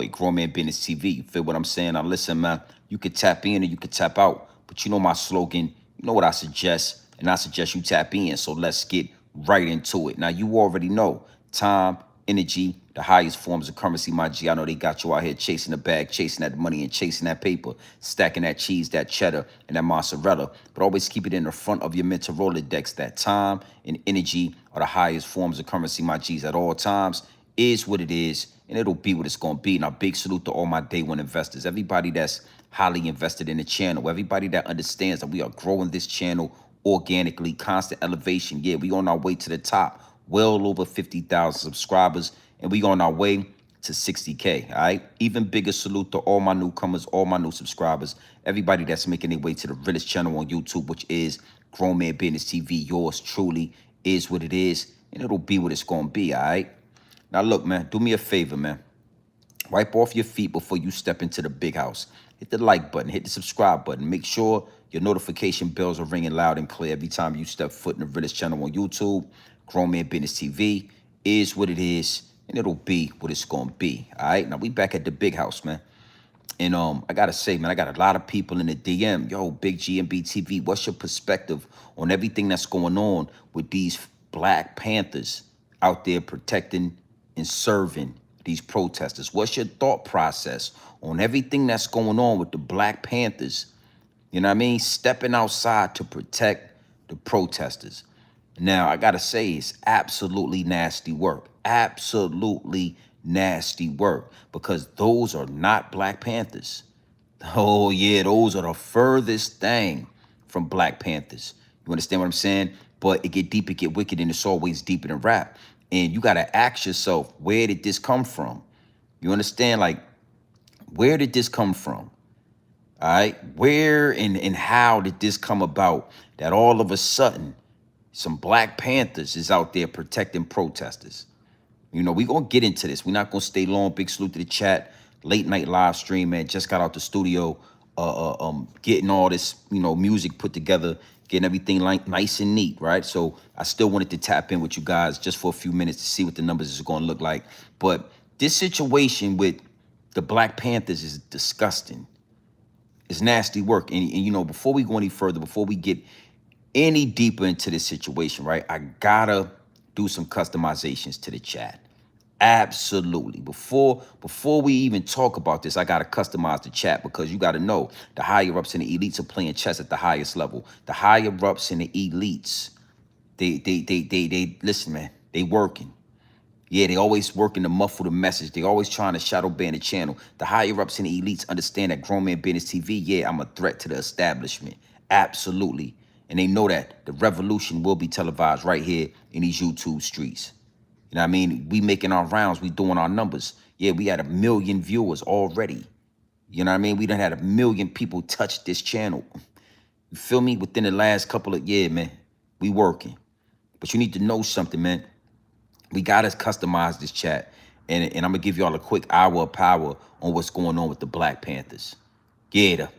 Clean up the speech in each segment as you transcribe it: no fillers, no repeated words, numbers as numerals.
boy, Grown Man Business TV. You feel what I'm saying? Now listen, man, you can tap in or you can tap out. But you know my slogan, you know what I suggest, and I suggest you tap in. So let's get right into it. Now you already know time, energy, the highest forms of currency, my G. I know they got you out here chasing the bag, chasing that money, and chasing that paper, stacking that cheese, that cheddar, and that mozzarella. But always keep it in the front of your mental Rolodex. That time and energy are the highest forms of currency, my G's, at all times. Is what it is, and it'll be what it's going to be. Now, big salute to all my day one investors, everybody that's highly invested in the channel, everybody that understands that we are growing this channel organically, constant elevation. Yeah, we on our way to the top, well over 50,000 subscribers, and we on our way to 60K, all right? Even bigger salute to all my newcomers, all my new subscribers, everybody that's making their way to the realest channel on YouTube, which is Grown Man Business TV. Yours truly is what it is, and it'll be what it's going to be, all right? Now, look, man, do me a favor, man. Wipe off your feet before you step into the big house. Hit the like button, hit the subscribe button. Make sure your notification bells are ringing loud and clear every time you step foot in the realest channel on YouTube. Grown Man Business TV is what it is, and it'll be what it's going to be, all right? Now, we back at the big house, man. And I got to say, man, I got a lot of people in the DM. Yo, Big GMB TV, what's your perspective on everything that's going on with these Black Panthers out there protecting and serving these protesters? What's your thought process on everything that's going on with the Black Panthers? You know what I mean? Stepping outside to protect the protesters. Now, I got to say, it's absolutely nasty work. Absolutely nasty work, because those are not Black Panthers. Oh, yeah, those are the furthest thing from Black Panthers. You understand what I'm saying? But it get deep, it get wicked, and it's always deeper than rap. And you got to ask yourself, where did this come from? You understand? Like, where did this come from? All right? Where and how did this come about that all of a sudden some Black Panthers is out there protecting protesters? You know, we're going to get into this. We're not going to stay long. Big salute to the chat. Late night live stream, man. Just got out the studio, getting all this, you know, music put together, getting everything like nice and neat, right? So I still wanted to tap in with you guys just for a few minutes to see what the numbers is going to look like. But this situation with the Black Panthers is disgusting. It's nasty work. And you know, before we go any further, before we get any deeper into this situation, right, I gotta do some customizations to the chat. Absolutely. Before we even talk about this, I gotta customize the chat, because you gotta know the higher ups and the elites are playing chess at the highest level. The higher ups and the elites, they listen, man, they working. Yeah, they always working to muffle the message. They always trying to shadow ban the channel. The higher ups and the elites understand that Grown Man Business TV, yeah, I'm a threat to the establishment. Absolutely. And they know that the revolution will be televised right here in these YouTube streets. You know what I mean? We making our rounds. We doing our numbers. Yeah, we had 1 million viewers already. You know what I mean? We done had 1 million people touch this channel. You feel me? Within the last couple of years, man, we working. But you need to know something, man. We got to customize this chat. And I'm going to give y'all a quick hour of power on what's going on with the Black Panthers. Yeah, the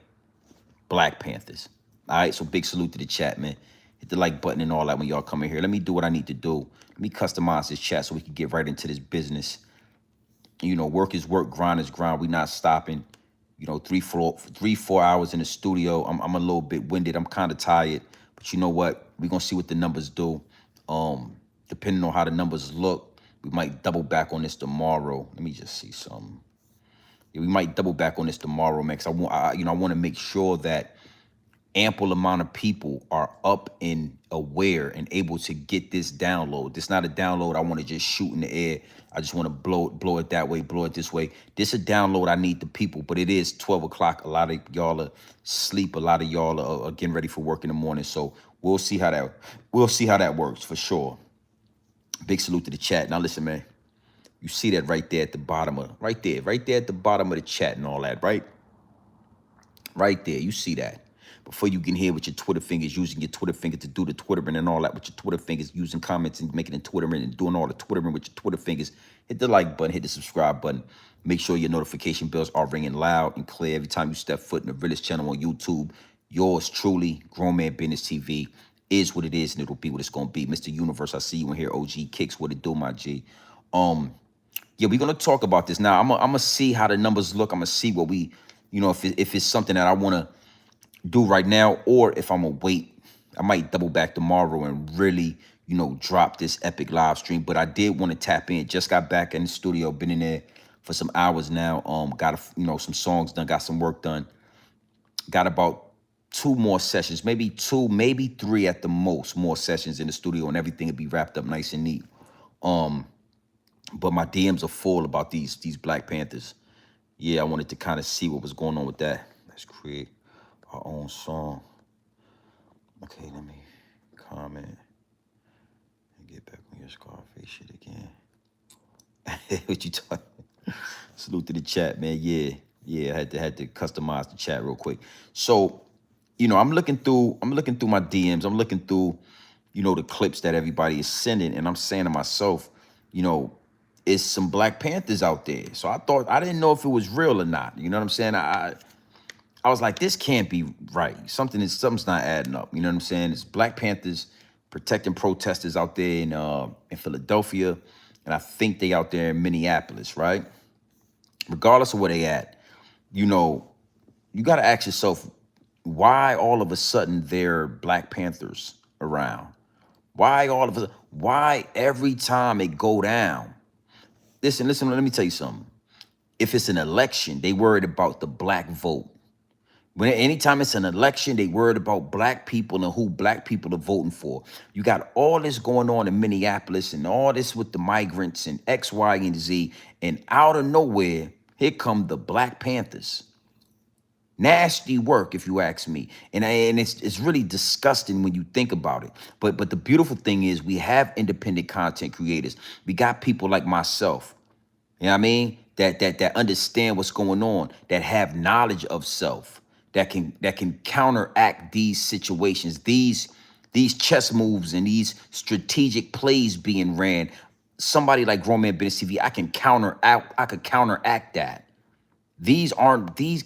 Black Panthers. All right, so big salute to the chat, man. Hit the like button and all that when y'all come in here. Let me do what I need to do. Let me customize this chat so we can get right into this business. You know, work is work, grind is grind. We not stopping. You know, 4 hours in the studio. I'm a little bit winded. I'm kind of tired. But you know what? We're going to see what the numbers do. Depending on how the numbers look, we might double back on this tomorrow. Let me just see something. Yeah, we might double back on this tomorrow, man, because I want to make sure that ample amount of people are up and aware and able to get this download. This not a download I want to just shoot in the air. I just want to blow it that way, blow it this way. This a download I need the people, but it is 12 o'clock. A lot of y'all are asleep. A lot of y'all are getting ready for work in the morning. So we'll see how that works for sure. Big salute to the chat. Now listen, man. You see that right there at the bottom of right there at the bottom of the chat and all that, right? Right there. You see that. Before you get in here with your Twitter fingers, using your Twitter finger to do the Twittering and all that with your Twitter fingers, using comments and making it Twittering and doing all the Twittering with your Twitter fingers, hit the like button, hit the subscribe button. Make sure your notification bells are ringing loud and clear every time you step foot in the realest channel on YouTube. Yours truly, Grown Man Business TV, is what it is, and it'll be what it's going to be. Mr. Universe, I see you in here. OG Kicks, what it do, my G. Yeah, we're gonna talk about this now. I'm gonna see how the numbers look. I'm gonna see what we, if it's something that I wanna do right now, or if I'm gonna wait. I might double back tomorrow and really, drop this epic live stream. But I did want to tap in. Just got back in the studio, been in there for some hours now. Got some songs done, got some work done. Got about two more sessions, maybe two, maybe three at the most, more sessions in the studio, and everything will be wrapped up nice and neat. Um, but my DMs are full about these Black Panthers. Yeah, I wanted to kind of see what was going on with that. Let's create our own song. Okay, let me comment and get back on your Scarface shit again. What you talking? Salute to the chat, man. Yeah. I had to customize the chat real quick. So, I'm looking through my DMs. I'm looking through, the clips that everybody is sending, and I'm saying to myself, you know, it's some Black Panthers out there. So I didn't know if it was real or not. You know what I'm saying? I was like, this can't be right. Something's not adding up. You know what I'm saying? It's Black Panthers protecting protesters out there in Philadelphia, and I think they out there in Minneapolis, right? Regardless of where they at, you know, you got to ask yourself, why all of a sudden there are Black Panthers around? Why every time it go down? Listen, let me tell you something. If it's an election, they worried about the black vote. When anytime it's an election, they worried about Black people and who Black people are voting for. You got all this going on in Minneapolis and all this with the migrants and X, Y, and Z. And out of nowhere, here come the Black Panthers. Nasty work, if you ask me. And it's really disgusting when you think about it. But the beautiful thing is we have independent content creators. We got people like myself. You know what I mean? That understand what's going on, that have knowledge of self, that can counteract these situations, these chess moves and these strategic plays being ran. Somebody like Grown Man Business TV, I could counteract that.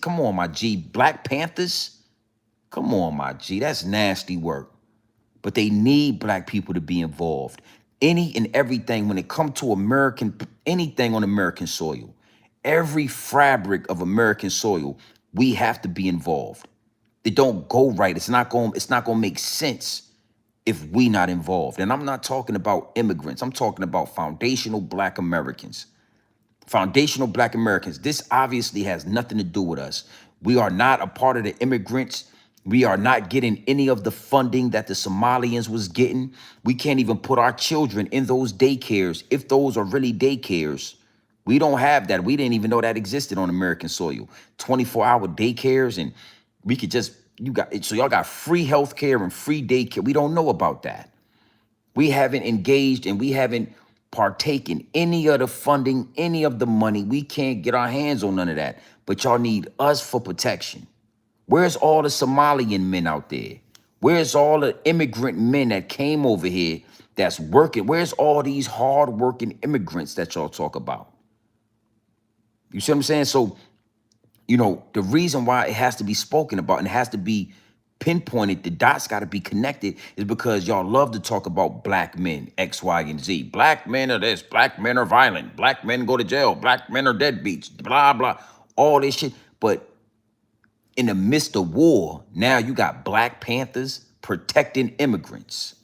Come on, my G, Black Panthers? Come on, my G, that's nasty work. But they need Black people to be involved. Any and everything when it comes to anything on American soil, every fabric of American soil, we have to be involved. It don't go right. It's not gonna make sense if we not involved. And I'm not talking about immigrants. I'm talking about foundational Black Americans. Foundational Black Americans. This obviously has nothing to do with us. We are not a part of the immigrants. We are not getting any of the funding that the Somalians was getting. We can't even put our children in those daycares, if those are really daycares. We don't have that. We didn't even know that existed on American soil. 24-hour daycares, and we could just, y'all got free health care and free daycare. We don't know about that. We haven't engaged and we haven't partaken any of the funding, any of the money. We can't get our hands on none of that. But y'all need us for protection. Where's all the Somalian men out there? Where's all the immigrant men that came over here that's working? Where's all these hard-working immigrants that y'all talk about? You see what I'm saying? So, the reason why it has to be spoken about and it has to be pinpointed, the dots got to be connected, is because y'all love to talk about Black men, X, Y, and Z. Black men are this, Black men are violent, Black men go to jail, Black men are deadbeats, blah, blah, all this shit. But in the midst of war, now you got Black Panthers protecting immigrants.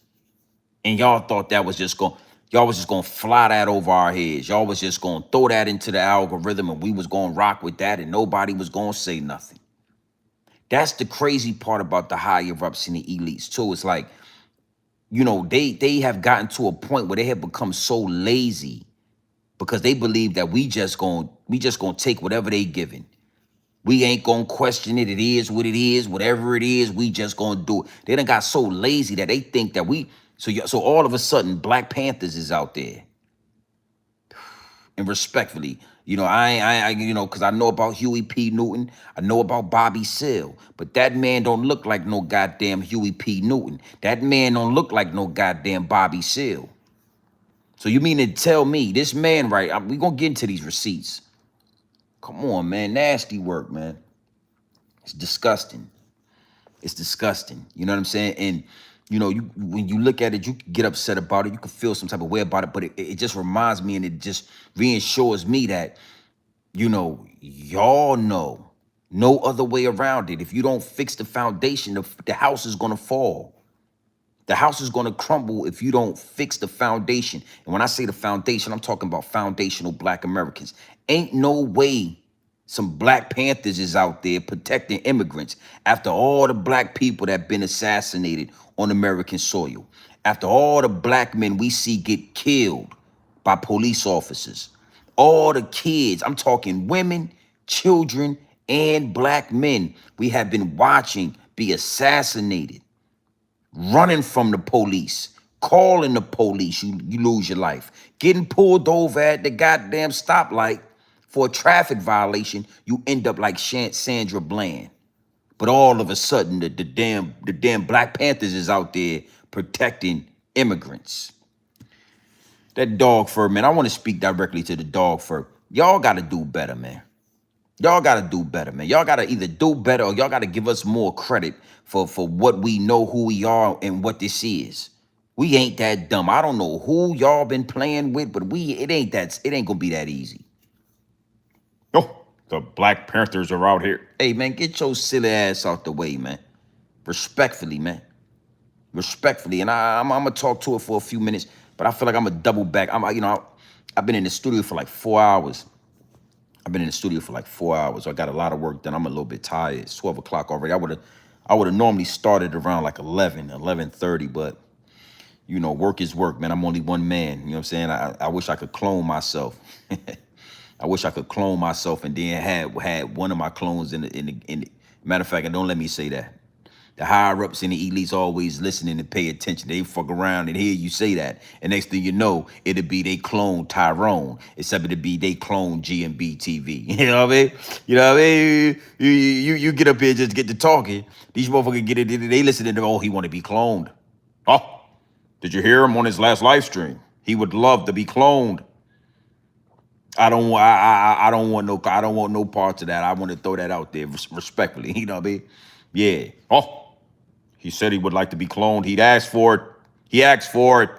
And y'all was just gonna fly that over our heads. Y'all was just gonna throw that into the algorithm and we was gonna rock with that and nobody was gonna say nothing. That's the crazy part about the higher ups and the elites too. It's like, they have gotten to a point where they have become so lazy because they believe that we just gonna take whatever they giving. We ain't gonna question it. It is what it is. Whatever it is, we just gonna do it. They done got so lazy that they think that so all of a sudden Black Panthers is out there. And respectfully, because I know about Huey P. Newton, I know about Bobby Seale, but that man don't look like no goddamn Huey P. Newton. That man don't look like no goddamn Bobby Seale. So you mean to tell me this man, right? We gonna get into these receipts. Come on, man, nasty work, man. It's disgusting. It's disgusting. You know what I'm saying? And You know, you when you look at it, you can get upset about it. You can feel some type of way about it, but it just reminds me and it just reassures me that, y'all know no other way around it. If you don't fix the foundation, the house is gonna fall. The house is going to crumble if you don't fix the foundation. And when I say the foundation, I'm talking about foundational Black Americans. Ain't no way some Black Panthers is out there protecting immigrants after all the Black people that been assassinated on American soil, after all the Black men we see get killed by police officers, all the kids, I'm talking women, children, and Black men we have been watching be assassinated, running from the police, calling the police, you lose your life. Getting pulled over at the goddamn stoplight for a traffic violation, you end up like Sandra Bland. But all of a sudden, the damn Black Panthers is out there protecting immigrants. That dog fur, man, I want to speak directly to the dog fur. Y'all got to do better, man. Y'all got to do better, man. Y'all got to either do better or y'all got to give us more credit for what we know, who we are, and what this is. We ain't that dumb. I don't know who y'all been playing with, but it ain't gonna be that easy. Oh, the Black Panthers are out here. Hey, man, get your silly ass out the way, man. Respectfully, man. Respectfully. And I'm gonna talk to it for a few minutes, but I feel like I'm gonna double back. I've been in the studio for like 4 hours. I got a lot of work done. I'm a little bit tired. It's 12 o'clock already. I would have normally started around like 11:30, but work is work, man. I'm only one man. You know what I'm saying? I wish I could clone myself. I wish I could clone myself and then had one of my clones in the matter of fact, and don't let me say that. The higher ups and the elites always listening and pay attention. They fuck around and hear you say that. And next thing you know, it'll be they clone Tyrone. Except it'll be they clone GMB TV. You know what I mean? You know what I mean? You get up here just get to talking. These motherfuckers get it. They listening to, oh, he want to be cloned. Oh, did you hear him on his last live stream? He would love to be cloned. I don't want no parts of that. I want to throw that out there respectfully. You know what I mean? Yeah. Oh. He said he would like to be cloned. He'd asked for it. He asked for it.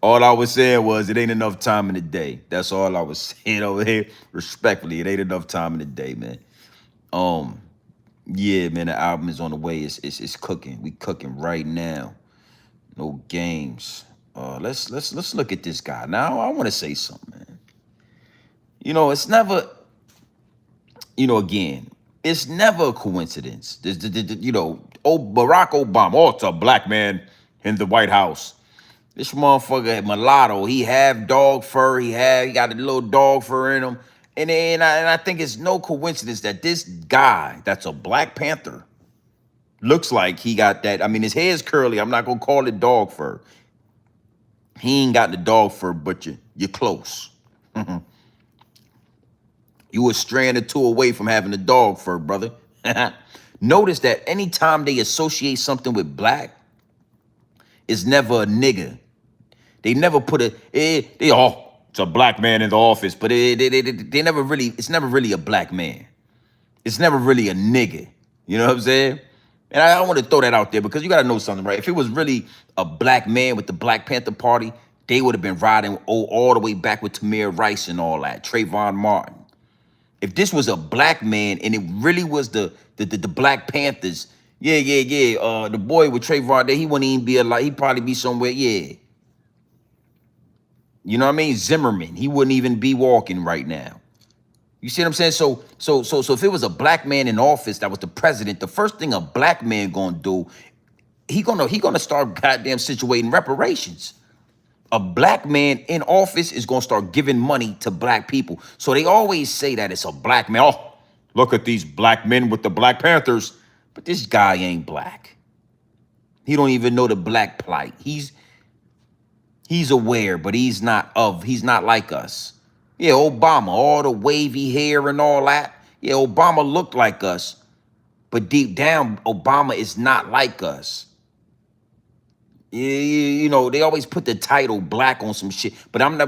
All I was saying was it ain't enough time in the day. That's all I was saying over here. Respectfully, it ain't enough time in the day, man. Yeah, man, the album is on the way. It's cooking. We cooking right now. No games. Let's look at this guy. Now I want to say something, man. It's never, again, it's never a coincidence. Barack Obama, oh, it's a Black man in the White House. This motherfucker, mulatto, he have dog fur, he got a little dog fur in him. And I think it's no coincidence that this guy that's a Black Panther looks like he got that. I mean, his hair's curly. I'm not going to call it dog fur. He ain't got the dog fur, but you're close. You a strand or two away from having the dog fur, brother. Notice that anytime they associate something with Black, it's never a nigga. They never put it's a Black man in the office, but they never really, it's never really a Black man. It's never really a nigga. You know what I'm saying? And I want to throw that out there because you got to know something, right? If it was really a Black man with the Black Panther Party, they would have been riding all the way back with Tamir Rice and all that, Trayvon Martin. If this was a Black man and it really was the Black Panthers, yeah. The boy with Trayvon, he wouldn't even be alive. He'd probably be somewhere, yeah. You know what I mean? Zimmerman, he wouldn't even be walking right now. You see what I'm saying? So if it was a Black man in office that was the president, the first thing a Black man gonna do, he gonna start goddamn situating reparations. A Black man in office is gonna start giving money to Black people. So they always say that it's a Black man. Oh, look at these Black men with the Black Panthers. But this guy ain't Black. He don't even know the Black plight. He's aware, but he's not like us. Yeah, Obama, all the wavy hair and all that. Yeah, Obama looked like us. But deep down, Obama is not like us. They always put the title Black on some shit, but I'm not.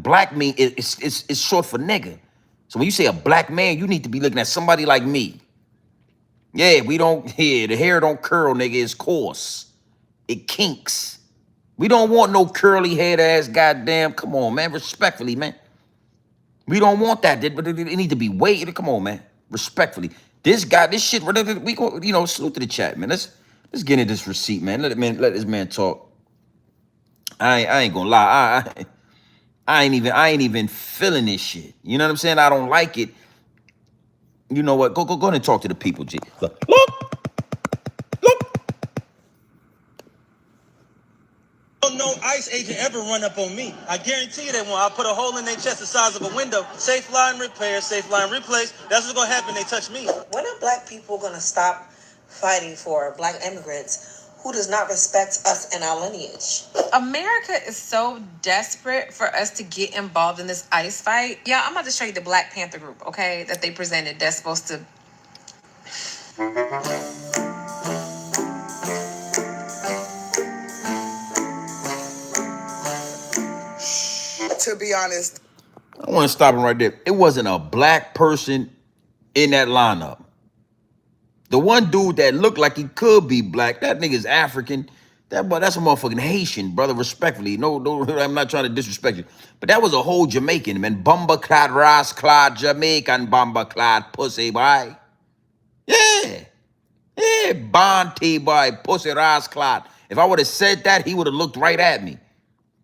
Black mean it's short for nigga. So when you say a Black man, you need to be looking at somebody like me. Yeah, we don't. Yeah, the hair don't curl, nigga. It's coarse. It kinks. We don't want no curly head ass. Goddamn, come on, man. Respectfully, man. We don't want that. But it need to be weighted. Come on, man. Respectfully, this guy, this shit. We go. Salute to the chat, man. Let's get into this receipt, man. Let this man talk. I ain't gonna lie. I ain't even feeling this shit. You know what I'm saying? I don't like it. You know what? Go ahead and talk to the people, G. Look. No ICE agent ever run up on me. I guarantee you they won't. I put a hole in their chest the size of a window. Safe line repair, safe line replace. That's what's gonna happen. They touch me. When are black people gonna stop fighting for black immigrants who does not respect us and our lineage? America is so desperate for us to get involved in this ICE fight. Yeah, I'm about to show you the Black Panther group, okay, that they presented that's supposed to. To be honest, I want to stop him right there. It wasn't a black person in that lineup. The one dude that looked like he could be black, that nigga's African. That's a motherfucking Haitian, brother, respectfully. No, I'm not trying to disrespect you. But that was a whole Jamaican, man. Bumba clad, ras clad, Jamaican bumba clad, pussy boy. Yeah. Yeah, Bonte boy, pussy ras clad. If I would have said that, he would have looked right at me.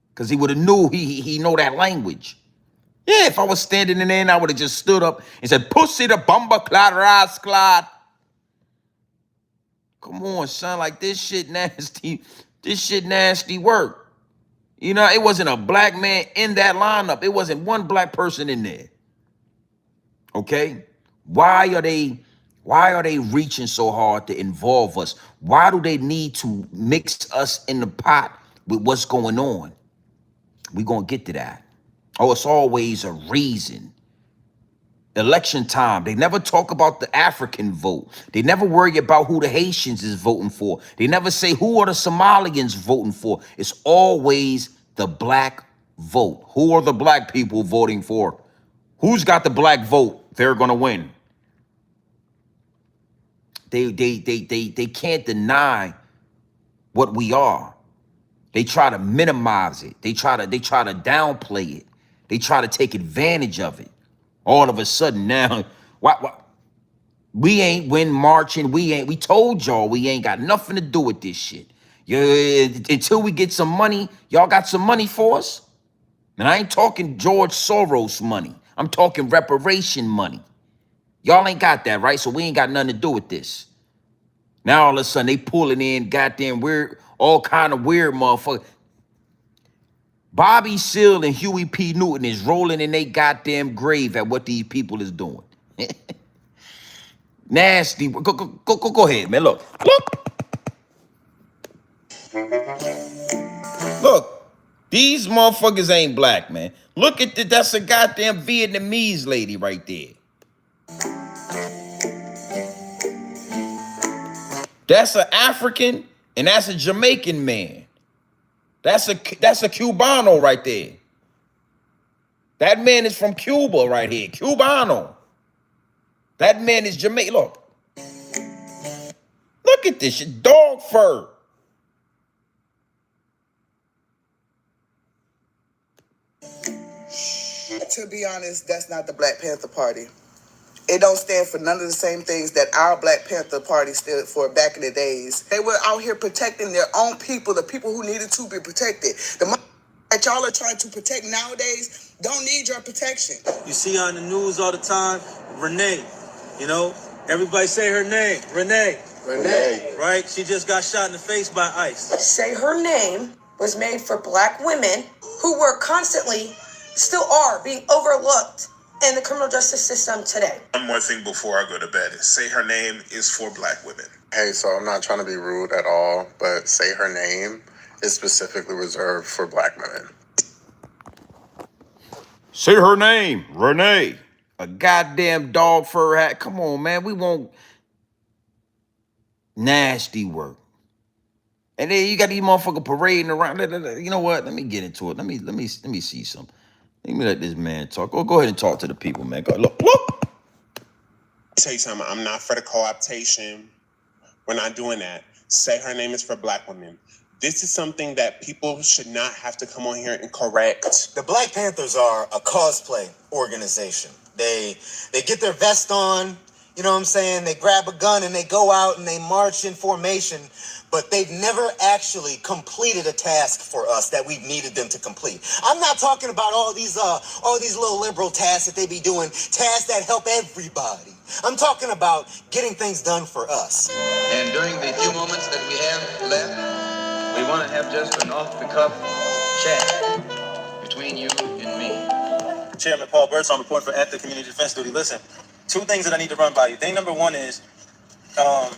Because he would have knew he know that language. Yeah, if I was standing in there and I would have just stood up and said, pussy the bumba clad, ras clad. Come on, son, like this shit nasty. This shit nasty work. You know, it wasn't a black man in that lineup. It wasn't one black person in there. Okay? Why are they reaching so hard to involve us? Why do they need to mix us in the pot with what's going on? We're gonna get to that. Oh, it's always a reason. Election time, they never talk about the African vote. They never worry about who the Haitians is voting for. They never say who are the Somalians voting for. It's always the black vote. Who are the black people voting for? Who's got the black vote? They're gonna win. They can't deny what we are. They try to minimize it. They try to downplay it. They try to take advantage of it. All of a sudden now, what? We ain't win marching. We told y'all we ain't got nothing to do with this shit. Until we get some money, y'all got some money for us? And I ain't talking George Soros money. I'm talking reparation money. Y'all ain't got that, right? So we ain't got nothing to do with this. Now all of a sudden they pulling in goddamn weird, all kind of weird motherfuckers. Bobby Seale and Huey P. Newton is rolling in their goddamn grave at what these people is doing. Nasty. Go ahead, man. Look. Look. These motherfuckers ain't black, man. Look at that. That's a goddamn Vietnamese lady right there. That's an African and that's a Jamaican man. That's a Cubano right there. That man is from Cuba right here. Cubano. That man is Jamaican. Look at this shit. Dog fur. to be honest, that's not the Black Panther Party. It don't stand for none of the same things that our Black Panther Party stood for back in the days. They were out here protecting their own people, the people who needed to be protected. The that y'all are trying to protect nowadays don't need your protection. You see on the news all the time, Renee. You know, everybody say her name, Renee. Renee. Right? She just got shot in the face by ICE. Say her name was made for black women who were constantly, still are, being overlooked in the criminal justice system today. One more thing before I go to bed. Say her name is for black women. Hey, so I'm not trying to be rude at all, but say her name is specifically reserved for black women. Say her name, Renee. A goddamn dog fur hat. Come on, man. We want nasty work. And then you got these motherfuckers parading around. You know what? Let me get into it. Let me see something. Let me let this man talk. Go ahead and talk to the people, man. Go look. tell you something. I'm not for the co-optation. We're not doing that. Say her name is for Black women. This is something that people should not have to come on here and correct. The Black Panthers are a cosplay organization. They get their vest on, you know what I'm saying? They grab a gun and they go out and they march in formation, but they've never actually completed a task for us that we've needed them to complete. I'm not talking about all these little liberal tasks that they be doing, tasks that help everybody. I'm talking about getting things done for us. And during the few moments that we have left, we want to have just an off-the-cuff chat between you and me. Chairman Paul Birdsong reporting for Active Community Defense Duty. Listen, two things that I need to run by you. Thing number one is, a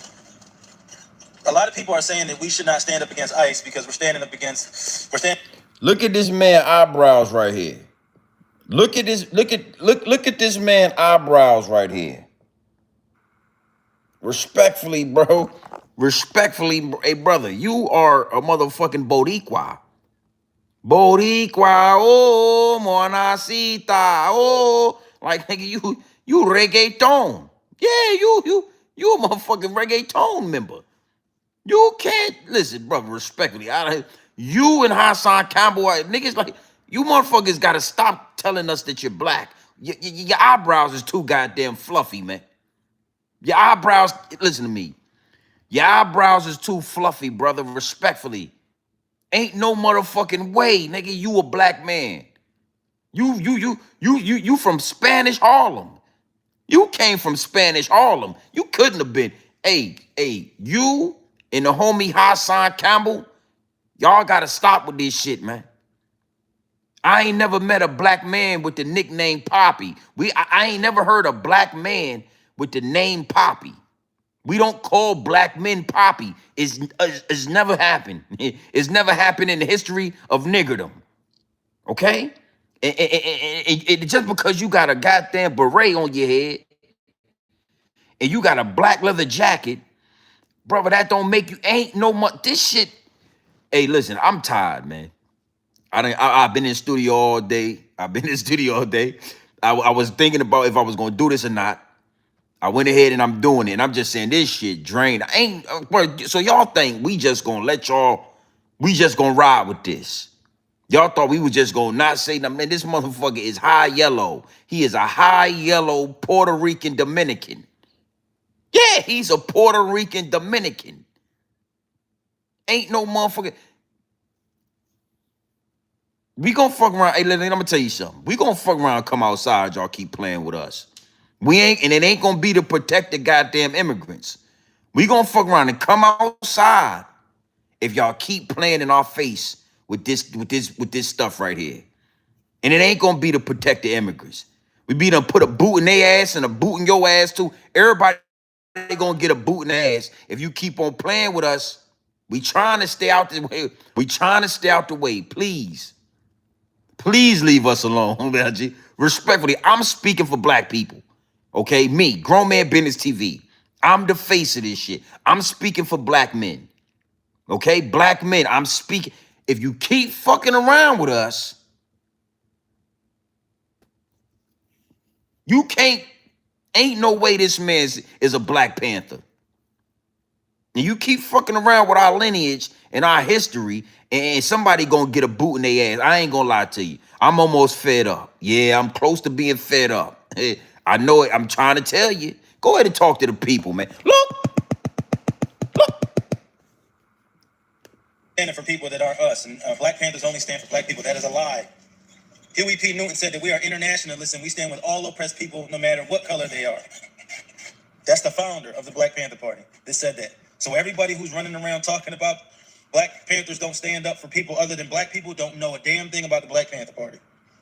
lot of people are saying that we should not stand up against ICE because we're standing. Look at this man eyebrows right here. Look at this man eyebrows right here. Respectfully, bro. Respectfully, hey brother, you are a motherfucking Boricua. Boricua, oh, monacita, oh, like nigga, you reggaeton. Yeah, you a motherfucking reggaeton member. You can't listen, brother. Respectfully, you and Hassan Campbell, niggas like you motherfuckers gotta stop telling us that you're black. Your eyebrows is too goddamn fluffy, man. Your eyebrows, listen to me. Your eyebrows is too fluffy, brother. Respectfully, ain't no motherfucking way, nigga. You a black man. You from Spanish Harlem. You came from Spanish Harlem. You couldn't have been. Hey, you and the homie Hassan Campbell, y'all gotta stop with this shit, man. I ain't never met a black man with the nickname Poppy. I ain't never heard a black man with the name Poppy. We don't call black men Poppy. It's never happened. It's never happened in the history of niggerdom. Okay? Just because you got a goddamn beret on your head and you got a black leather jacket, brother, that don't make you ain't no much. This shit. Hey, listen, I'm tired, man. I've been in the studio all day. I was thinking about if I was gonna do this or not. I went ahead and I'm doing it. And I'm just saying this shit drained. So y'all think we just gonna we just gonna ride with this. Y'all thought we was just gonna not say nothing. Man, this motherfucker is high yellow. He is a high yellow Puerto Rican Dominican. Yeah, he's a Puerto Rican Dominican. Ain't no motherfucker. We gonna fuck around. Hey, I'm gonna tell you something. We gonna fuck around and come outside. Y'all keep playing with us. We ain't, and it ain't gonna be to protect the goddamn immigrants. We gonna fuck around and come outside if y'all keep playing in our face with this stuff right here. And it ain't gonna be to protect the immigrants. We be done put a boot in their ass and a boot in your ass too. Everybody gonna get a boot in their ass if you keep on playing with us. We trying to stay out the way. We trying to stay out the way. Please leave us alone, LG. Respectfully, I'm speaking for black people. Okay, me, Grown Man Business TV. I'm the face of this shit. I'm speaking for black men. Okay, black men, I'm speaking. If you keep fucking around with us, you can't, ain't no way this man is a Black Panther. And you keep fucking around with our lineage and our history, and somebody gonna get a boot in their ass. I ain't gonna lie to you. I'm almost fed up. Yeah, I'm close to being fed up. I know it. I'm trying to tell you. Go ahead and talk to the people, man. Look. Standing for people that are us, and Black Panthers only stand for black people. That is a lie. Huey P. Newton said that we are internationalists and we stand with all oppressed people no matter what color they are. That's the founder of the Black Panther Party that said that. So everybody who's running around talking about Black Panthers don't stand up for people other than black people don't know a damn thing about the Black Panther Party.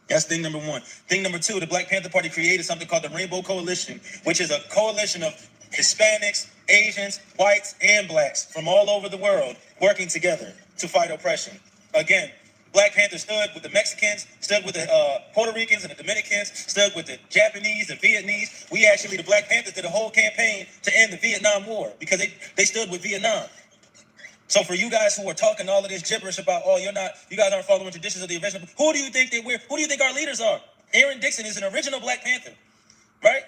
That's thing number one. Thing number two, the Black Panther Party created something called the Rainbow Coalition, which is a coalition of Hispanics, Asians, whites, and blacks from all over the world working together to fight oppression. Again, Black Panthers stood with the Mexicans, stood with the Puerto Ricans and the Dominicans, stood with the Japanese and Vietnamese. We actually, the Black Panthers, did a whole campaign to end the Vietnam War because they stood with Vietnam. So for you guys who are talking all of this gibberish about, oh, you guys aren't following traditions of the original, who do you think that who do you think our leaders are? Aaron Dixon is an original Black Panther, right?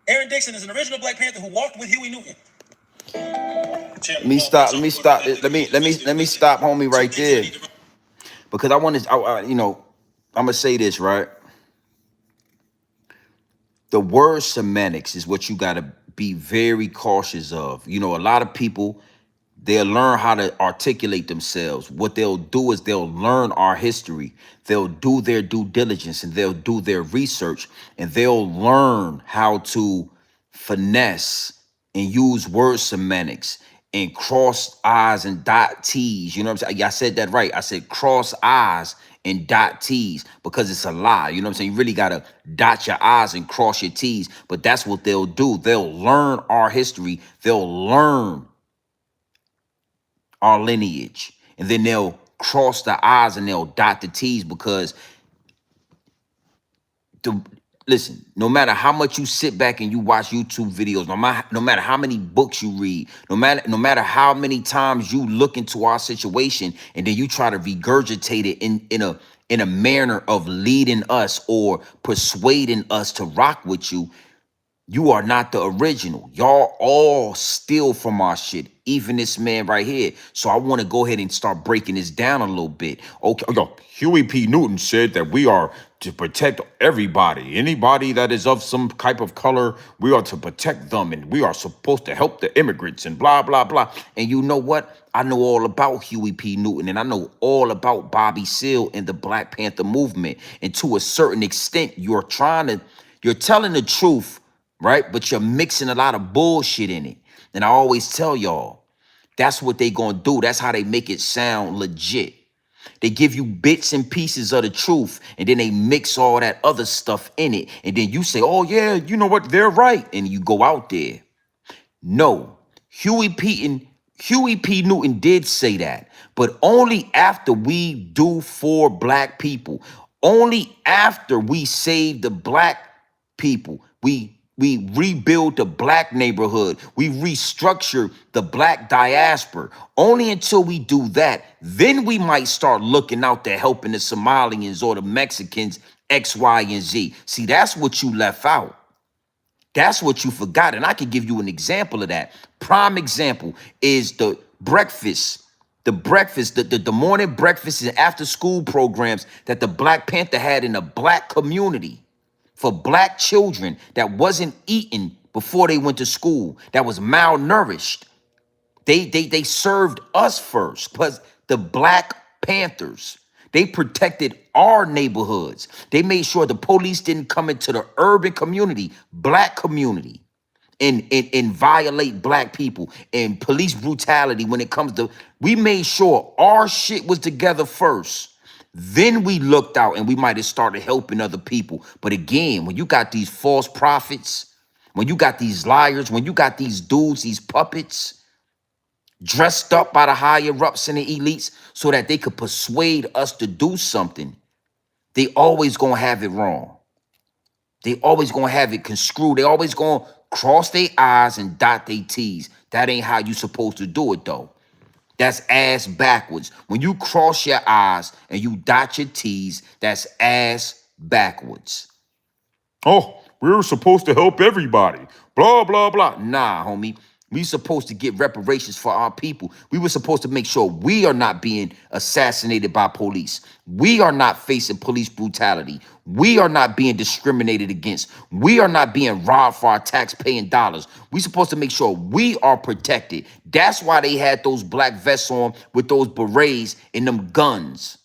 Aaron Dixon is an original Black Panther who walked with Huey Newton. Let me stop. Let me stop. Let me stop, homie, right there, because I want to. You know, I'm gonna say this right. The word semantics is what you got to be very cautious of. You know, a lot of people, they'll learn how to articulate themselves. What they'll do is they'll learn our history. They'll do their due diligence and they'll do their research and they'll learn how to finesse and use word semantics and cross I's and dot T's. You know what I'm saying? I said that right. I said cross I's and dot T's because it's a lie. You know what I'm saying? You really got to dot your I's and cross your T's. But that's what they'll do. They'll learn our history. They'll learn our lineage, and then they'll cross the I's and they'll dot the T's because listen, no matter how much you sit back and you watch YouTube videos, no matter how many books you read, no matter how many times you look into our situation and then you try to regurgitate it in a manner of leading us or persuading us to rock with you, you are not the original. Y'all all steal from our shit, even this man right here. So I want to go ahead and start breaking this down a little bit. Okay, yo, Huey P. Newton said that we are to protect everybody. Anybody that is of some type of color, we are to protect them, and we are supposed to help the immigrants and blah, blah, blah. And you know what? I know all about Huey P. Newton, and I know all about Bobby Seale and the Black Panther movement. And to a certain extent, you're telling the truth, right? But you're mixing a lot of bullshit in it. And I always tell y'all, that's what they gonna do. That's how they make it sound legit. They give you bits and pieces of the truth, and then they mix all that other stuff in it. And then you say, oh yeah, you know what, they're right. And you go out there. No, Huey P. Newton did say that, but only after we do for black people. Only after we save the black people. We rebuild the black neighborhood. We restructure the black diaspora. Only until we do that, then we might start looking out there helping the Somalians or the Mexicans, X, Y, and Z. See, that's what you left out. That's what you forgot. And I can give you an example of that. Prime example is the breakfast. The morning breakfast and after school programs that the Black Panther had in the black community for black children that wasn't eating before they went to school, that was malnourished. They served us first because the Black Panthers, they protected our neighborhoods. They made sure the police didn't come into the urban community, black community, and violate black people and police brutality when it comes to, we made sure our shit was together first. Then we looked out and we might have started helping other people. But again, when you got these false prophets, when you got these liars, when you got these dudes, these puppets dressed up by the higher ups and the elites so that they could persuade us to do something, they always gonna have it wrong. They always gonna have it construed. They always gonna cross their I's and dot their T's. That ain't how you supposed to do it though. That's ass backwards. When you cross your I's and you dot your T's, that's ass backwards. Oh, we were supposed to help everybody. Blah, blah, blah. Nah, homie. We supposed to get reparations for our people. We were supposed to make sure we are not being assassinated by police. We are not facing police brutality. We are not being discriminated against. We are not being robbed for our tax-paying dollars. We supposed to make sure we are protected. That's why they had those black vests on with those berets and them guns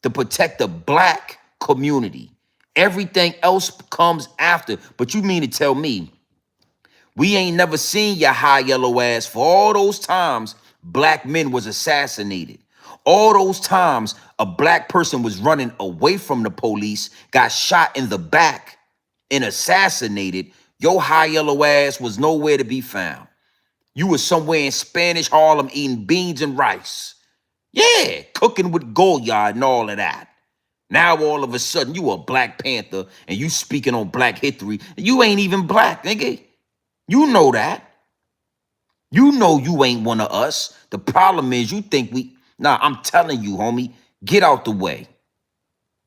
to protect the black community. Everything else comes after. But you mean to tell me we ain't never seen your high yellow ass for all those times black men was assassinated? All those times a black person was running away from the police, got shot in the back and assassinated. Your high yellow ass was nowhere to be found. You was somewhere in Spanish Harlem eating beans and rice. Yeah, cooking with Goyard and all of that. Now all of a sudden you a Black Panther and you speaking on black history. You ain't even black, nigga. You know that. You know you ain't one of us. The problem is you think nah, I'm telling you, homie, get out the way.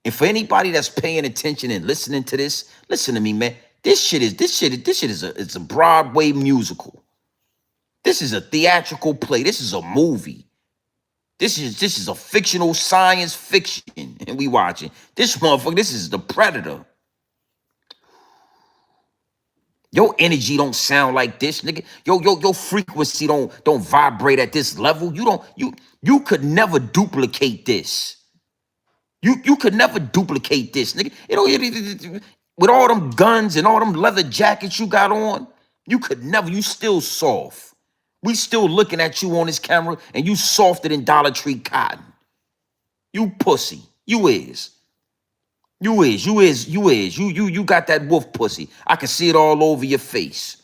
And for anybody that's paying attention and listening to this, listen to me, man. This shit is a Broadway musical. This is a theatrical play. This is a movie. This is a fictional science fiction, and we watching this motherfucker. This is the Predator. Your energy don't sound like this, nigga. Your frequency don't vibrate at this level. You could never duplicate this. You could never duplicate this, nigga. With all them guns and all them leather jackets you got on, you could never. You still soft. We still looking at you on this camera, and you softer than Dollar Tree cotton. You pussy. You is. You got that wolf pussy. I can see it all over your face.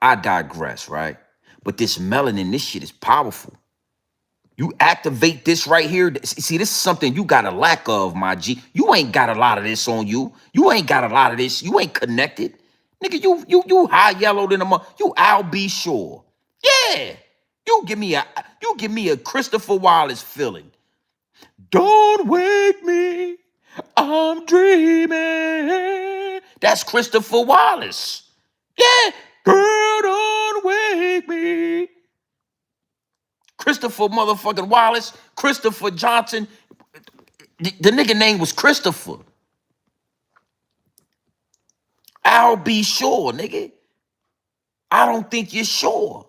I digress, right? But this melanin, this shit is powerful. You activate this right here. See, this is something you got a lack of, my G. You ain't got a lot of this on you. You ain't got a lot of this. You ain't connected. Nigga, you high yellow than a you Al B. Sure. Yeah. You give me a Christopher Wallace feeling. Don't wake me, I'm dreaming. That's Christopher Wallace. Yeah. Girl, don't wake me. Christopher motherfucking Wallace, Christopher Johnson. The nigga name was Christopher. I'll be sure, nigga. I don't think you're sure.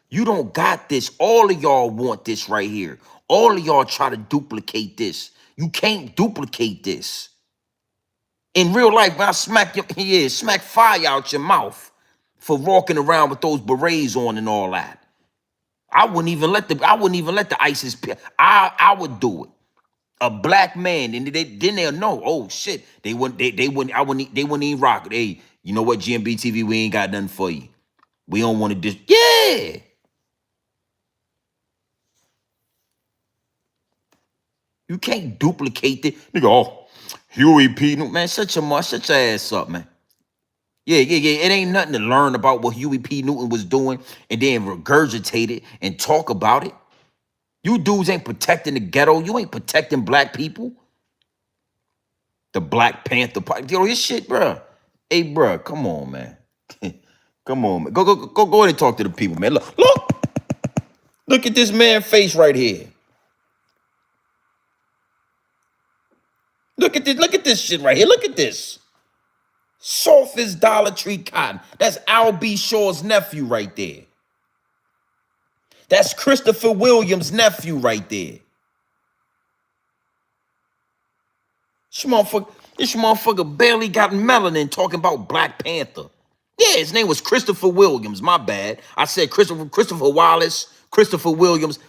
You don't got this. All of y'all want this right here. All of y'all try to duplicate this. You can't duplicate this. In real life, when I smack fire out your mouth for walking around with those berets on and all that. I wouldn't even let the ISIS. I would do it. A black man, and then they'll know. Oh shit, they wouldn't even rock it. Hey, you know what, GMB TV, we ain't got nothing for you. We don't want to yeah. You can't duplicate it. Nigga, oh, Huey P. Man, shut your ass up, man. Yeah. It ain't nothing to learn about what Huey P. Newton was doing and then regurgitate it and talk about it. You dudes ain't protecting the ghetto. You ain't protecting black people. The Black Panther Party. Yo, this shit, bro. Hey, bro, come on, man. Come on, man. Go ahead and talk to the people, man. Look at this man's face right here. Look at this shit right here. Look at this. Soft as Dollar Tree cotton. That's Al B. Shaw's nephew right there. That's Christopher Williams' nephew right there. This motherfucker barely got melanin talking about Black Panther. Yeah, his name was Christopher Williams. My bad. I said Christopher Wallace, Christopher Williams.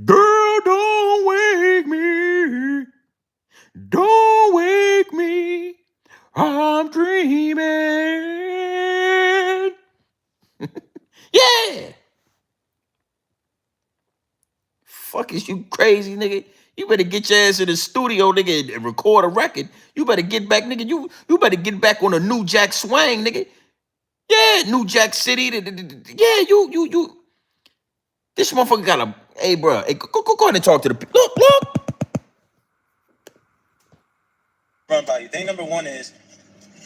Girl, don't wake me. Don't wake me. I'm dreaming. Yeah. Fuck is you crazy, nigga? You better get your ass in the studio, nigga, and record a record. You better get back, nigga. You better get back on a New Jack Swang, nigga. Yeah, New Jack City. Yeah, you. This motherfucker got a. Hey, bro. Hey, go ahead and talk to the people. Look. Run by you. Thing number one is,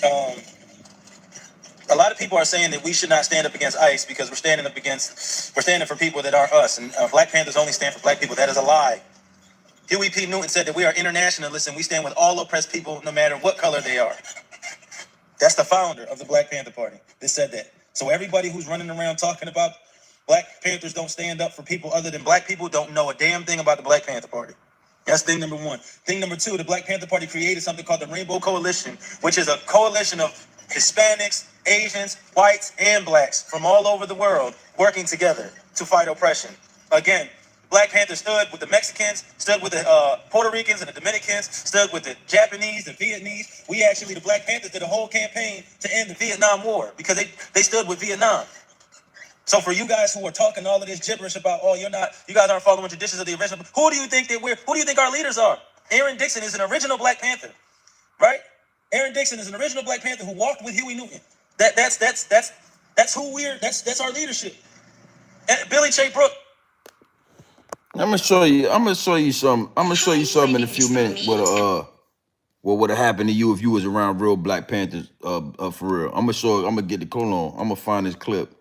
a lot of people are saying that we should not stand up against ICE because we're standing for people that are us, and Black Panthers only stand for black people. That is a lie. Huey P. Newton said that we are internationalists and we stand with all oppressed people, no matter what color they are. That's the founder of the Black Panther Party that said that. So everybody who's running around talking about Black Panthers don't stand up for people other than black people don't know a damn thing about the Black Panther Party. That's thing number one. Thing number two, the Black Panther Party created something called the Rainbow Coalition, which is a coalition of Hispanics, Asians, whites, and blacks from all over the world working together to fight oppression. Again, Black Panther stood with the Mexicans, stood with the Puerto Ricans and the Dominicans, stood with the Japanese, the Vietnamese. We actually, the Black Panthers, did a whole campaign to end the Vietnam War because they stood with Vietnam. So for you guys who are talking all of this gibberish about, oh, you guys aren't following traditions of the original, who do you think our leaders are? Aaron Dixon is an original Black Panther, right? Aaron Dixon is an original Black Panther who walked with Huey Newton. That's who that's our leadership. And Billy J. Brooks. I'm gonna show you. I'm gonna show you some. I'm gonna show you something in a few minutes. What would have happened to you if you was around real Black Panthers? For real. I'm gonna show. I'm gonna get the hold on. I'm gonna find this clip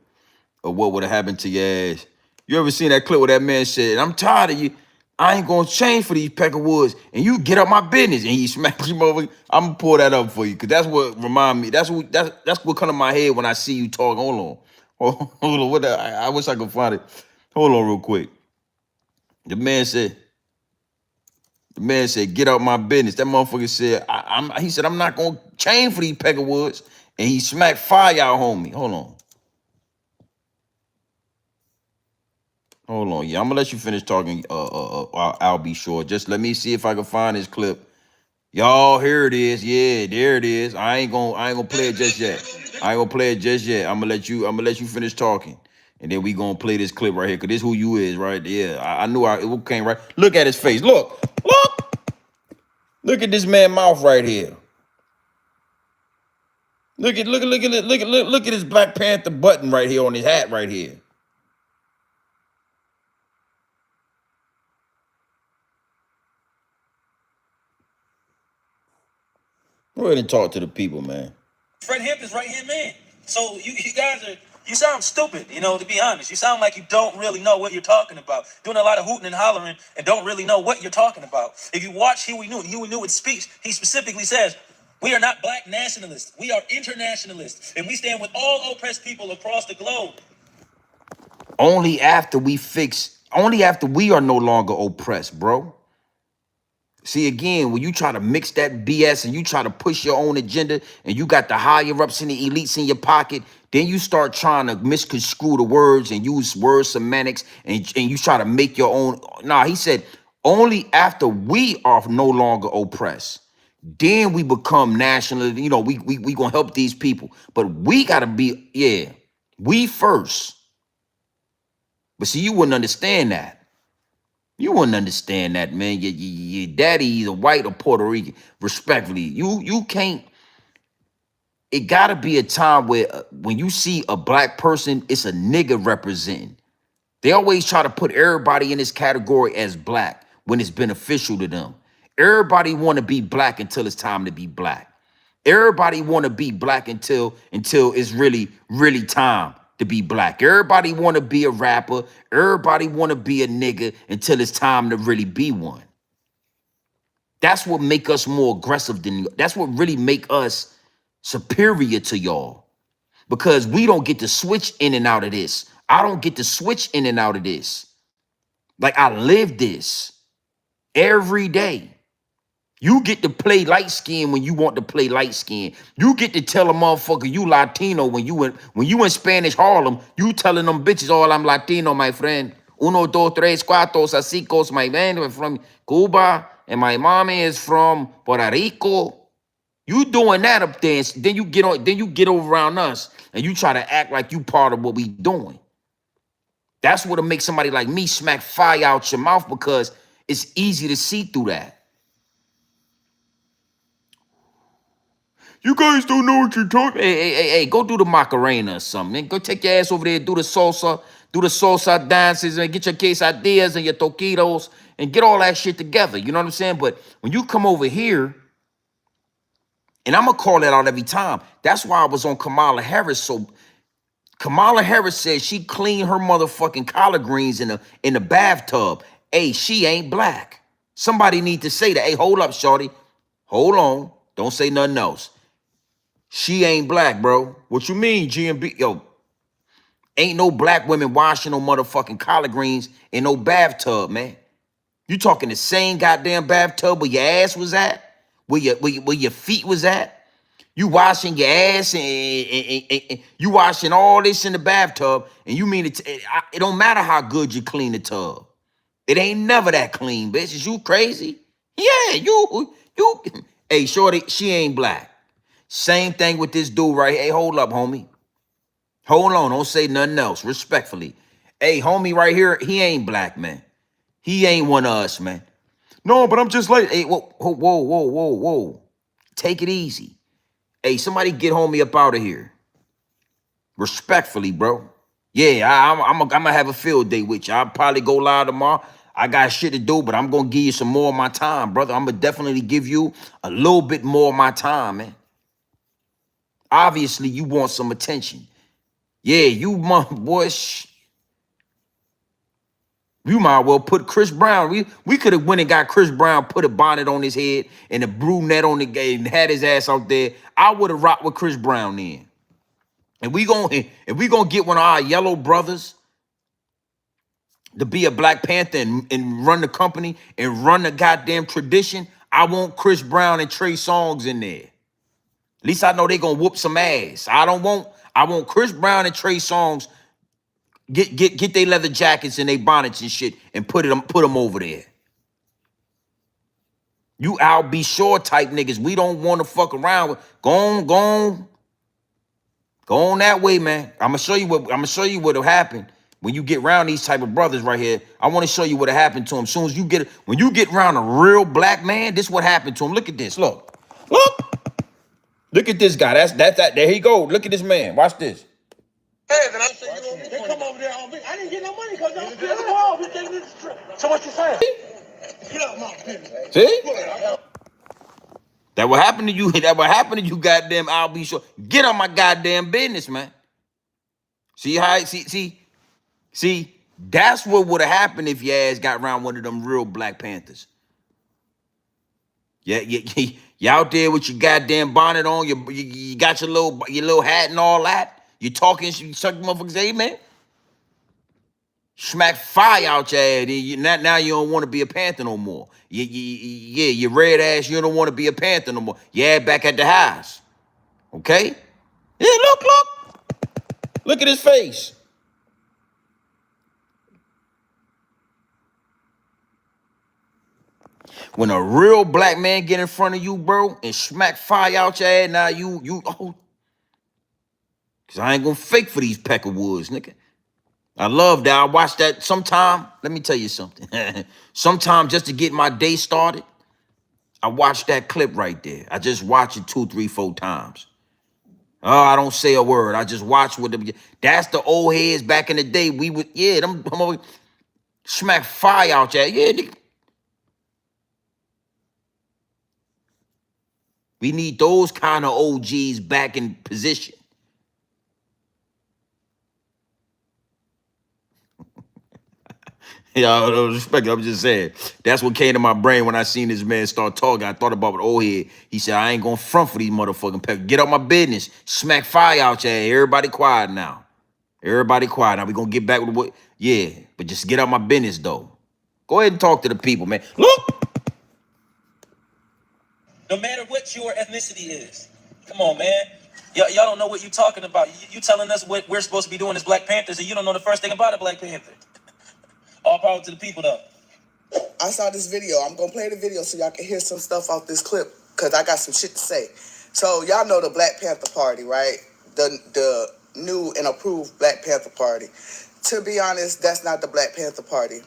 of what would have happened to your ass. You ever seen that clip where that man said, "I'm tired of you. I ain't gonna change for these Peckerwoods, and you get up my business," and he smacks him over. I'm gonna pull that up for you, cause that's what remind me. That's what come to my head when I see you talk. Hold on. Hold on. I wish I could find it. Hold on, real quick. The man said. The man said, "Get out my business." That motherfucker said, he said, "I'm not gonna change for these Peckerwoods," and he smacked fire out, homie. Hold on. Yeah, I'm gonna let you finish talking. I'll be sure. Just let me see if I can find this clip. Y'all, here it is. Yeah, there it is. I ain't gonna play it just yet. I ain't gonna play it just yet. I'm gonna let you finish talking, and then we gonna play this clip right here. Cause this who you is, right? Yeah, I knew it came right. Look at his face. Look at this man mouth right here. Look at his Black Panther button right here on his hat right here. Go ahead and talk to the people, man. Fred Hampton's right hand man. So you guys you sound stupid, to be honest. You sound like you don't really know what you're talking about. Doing a lot of hooting and hollering and don't really know what you're talking about. If you watch Huey Newton's speech, he specifically says, "We are not black nationalists. We are internationalists. And we stand with all oppressed people across the globe." Only after we are no longer oppressed, bro. See, again, when you try to mix that BS and you try to push your own agenda and you got the higher ups and the elites in your pocket, then you start trying to misconstrue the words and use word semantics and you try to make your own. Nah, he said, only after we are no longer oppressed, then we become national. We gonna help these people. But we gotta be, we first. But see, you wouldn't understand that. You wouldn't understand that, man. Your daddy either white or Puerto Rican. Respectfully, you can't. It gotta be a time where when you see a black person, it's a nigga representing. They always try to put everybody in this category as black when it's beneficial to them. Everybody want to be black until it's time to be black. Everybody want to be black until it's really time to be black. Everybody want to be a rapper. Everybody want to be a nigga until it's time to really be one. That's what make us more aggressive than that's what really make us superior to y'all. Because we don't get to switch in and out of this. I don't get to switch in and out of this. Like I live this every day. You get to play light skin when you want to play light skin. You get to tell a motherfucker you Latino when you in Spanish Harlem. You telling them bitches, "Oh, I'm Latino, my friend. Uno, dos, tres, cuatro, cinco. My man is from Cuba, and my mommy is from Puerto Rico." You doing that up there, then you get on, then you get over around us, and you try to act like you part of what we doing. That's what'll make somebody like me smack fire out your mouth because it's easy to see through that. You guys don't know what you're talking. Hey, go do the Macarena or something. Man. Go take your ass over there, do the salsa dances, and get your quesadillas and your toquitos, and get all that shit together. You know what I'm saying? But when you come over here, and I'm gonna call that out every time. That's why I was on Kamala Harris. So Kamala Harris said she cleaned her motherfucking collard greens in the bathtub. Hey, she ain't black. Somebody need to say that. Hey, hold up, shorty. Hold on. Don't say nothing else. She ain't black, bro. What you mean, GMB? Yo, ain't no black women washing no motherfucking collard greens in no bathtub, man. You talking the same goddamn bathtub where your ass was at? Where your feet was at? You washing your ass and you washing all this in the bathtub, and you mean it don't matter how good you clean the tub. It ain't never that clean, bitch. Is you crazy? Yeah, you. Hey, shorty, she ain't black. Same thing with this dude right here. Hey, hold up, homie. Hold on, don't say nothing else, respectfully. Hey, homie right here, he ain't black, man. He ain't one of us, man. No, but I'm just like, hey, whoa. Take it easy. Hey, somebody get homie up out of here. Respectfully, bro. Yeah, I'm gonna have a field day with you. I'll probably go live tomorrow. I got shit to do, but I'm gonna give you some more of my time, brother. I'm gonna definitely give you a little bit more of my time, man. Obviously, you want some attention. Yeah, you boy. You might well put Chris Brown. We could have went and got Chris Brown, put a bonnet on his head and a brunette on the game, and had his ass out there. I would have rocked with Chris Brown then. And we gonna get one of our yellow brothers to be a Black Panther and run the company and run the goddamn tradition. I want Chris Brown and Trey Songz in there. At least I know they gonna whoop some ass. I want Chris Brown and Trey Songz get their leather jackets and their bonnets and shit and put them over there. You Al B. Shore type niggas, we don't want to fuck around with. Go on that way, man. I'm gonna show you what'll happen when you get around these type of brothers right here. I want to show you what'll happen to them. Soon as when you get around a real black man, this what happened to him. Look at this. Look at this guy. That's that. There he go. Look at this man. Watch this. Hey, then I said, they come over there on me. I didn't get no money because I'm pissed off. So what you saying? Get out my business. See? That what happened to you. That what happened to you, goddamn Al B. Shore. Get on my goddamn business, man. See how? See. That's what would have happened if your ass got around one of them real Black Panthers. Yeah, you out there with your goddamn bonnet on. You got your little hat and all that. You talking, you suck motherfuckers, hey man. Smack fire out your ass. Now you don't want to be a Panther no more. Yeah, you red ass, you don't want to be a Panther no more. Yeah, back at the house. Okay? Yeah, look. Look at his face. When a real black man get in front of you, bro, and smack fire out your ass, now cause I ain't gonna fake for these Peckerwoods, nigga. I love that. I watch that sometime. Let me tell you something. Sometime just to get my day started, I watch that clip right there. I just watch it 2, 3, 4 times. Oh, I don't say a word. I just watch with them. That's the old heads back in the day. We would, yeah, them smack fire out there. Yeah, nigga. We need those kind of OGs back in position. Yeah, I don't respect it. I'm just saying. That's what came to my brain when I seen this man start talking. I thought about what old head. He said, I ain't gonna front for these motherfucking peckers. Get out my business. Smack fire out there. Everybody quiet now. Everybody quiet. Now we gonna get back with what? Yeah, but just get out my business though. Go ahead and talk to the people, man. Look. No matter what your ethnicity is. Come on, man. Y'all don't know what you're talking about. You telling us what we're supposed to be doing as Black Panthers, and you don't know the first thing about a Black Panther. All power to the people, though. I saw this video. I'm going to play the video so y'all can hear some stuff off this clip because I got some shit to say. So y'all know the Black Panther Party, right? The new and approved Black Panther Party. To be honest, that's not the Black Panther Party.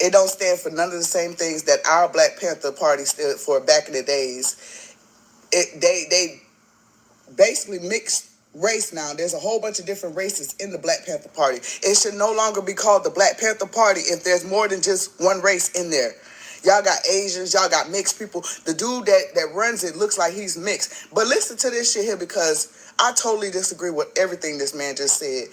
It don't stand for none of the same things that our Black Panther Party stood for back in the days. They basically mixed race now. There's a whole bunch of different races in the Black Panther Party. It should no longer be called the Black Panther Party if there's more than just one race in there. Y'all got Asians, y'all got mixed people. The dude that runs it looks like he's mixed. But listen to this shit here because I totally disagree with everything this man just said.